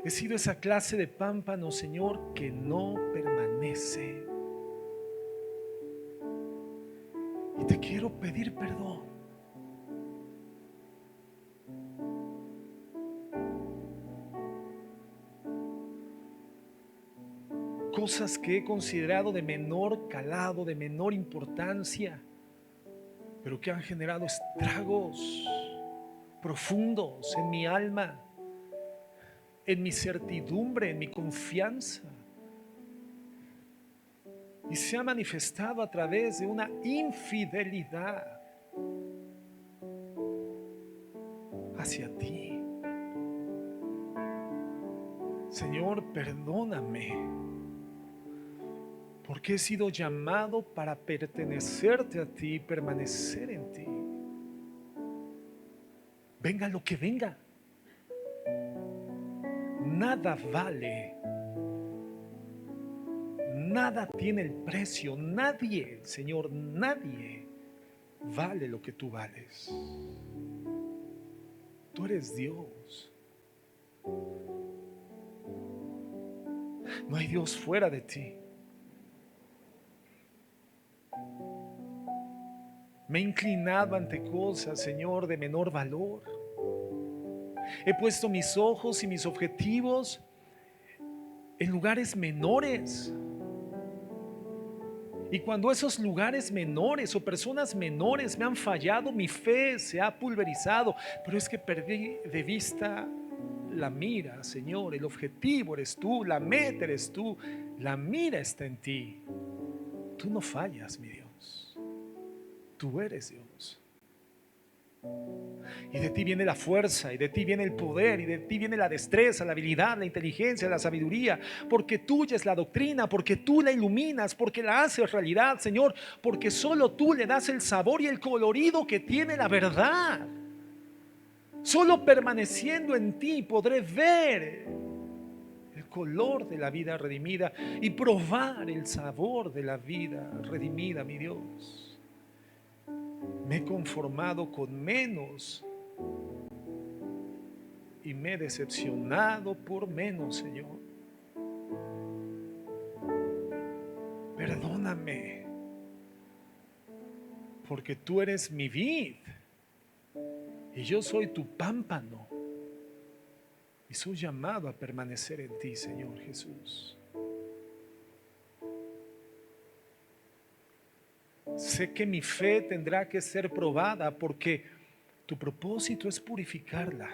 He sido esa clase de pámpano, Señor, que no permanece. Y te quiero pedir perdón. Cosas que he considerado de menor calado, de menor importancia, pero que han generado estragos profundos en mi alma, en mi certidumbre, en mi confianza, y se ha manifestado a través de una infidelidad hacia ti. Señor, perdóname, porque he sido llamado para pertenecerte a ti, permanecer en ti. Venga lo que venga. Nada vale, nada tiene el precio, nadie, Señor, nadie vale lo que tú vales. Tú eres Dios. No hay Dios fuera de ti. Me he inclinado ante cosas, Señor, de menor valor. He puesto mis ojos y mis objetivos en lugares menores. Y cuando esos lugares menores o personas menores me han fallado, mi fe se ha pulverizado. Pero es que perdí de vista la mira, Señor. El objetivo eres tú, la meta eres tú, la mira está en ti. Tú no fallas, mi Dios. Tú eres Dios. Y de ti viene la fuerza, y de ti viene el poder, y de ti viene la destreza, la habilidad, la inteligencia, la sabiduría, porque tuya es la doctrina, porque tú la iluminas, porque la haces realidad, Señor, porque solo tú le das el sabor y el colorido que tiene la verdad. Solo permaneciendo en ti podré ver el color de la vida redimida y probar el sabor de la vida redimida, mi Dios. Me he conformado con menos y me he decepcionado por menos, Señor. Perdóname, porque tú eres mi vid y yo soy tu pámpano y soy llamado a permanecer en ti, Señor Jesús. Sé que mi fe tendrá que ser probada porque Tu propósito es purificarla.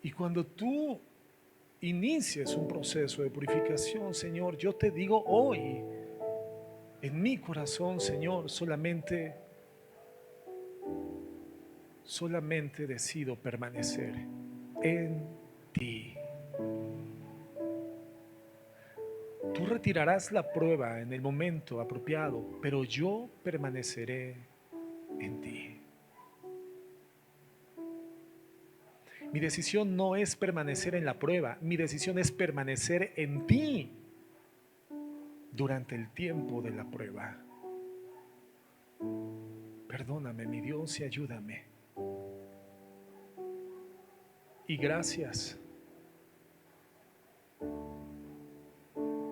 Y cuando tú inicies un proceso de purificación, Señor, yo te digo hoy, en mi corazón, Señor, solamente decido permanecer en ti. Tú retirarás la prueba en el momento apropiado, pero yo permaneceré en ti. Mi decisión no es permanecer en la prueba, mi decisión es permanecer en ti durante el tiempo de la prueba. Perdóname, mi Dios, y ayúdame. Y gracias,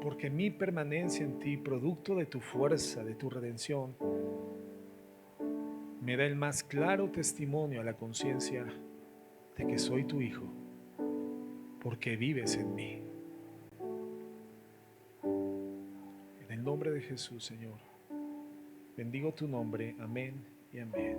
porque mi permanencia en ti, producto de tu fuerza, de tu redención, me da el más claro testimonio a la conciencia de que soy tu hijo, porque vives en mí. En el nombre de Jesús, Señor, bendigo tu nombre. Amén y amén.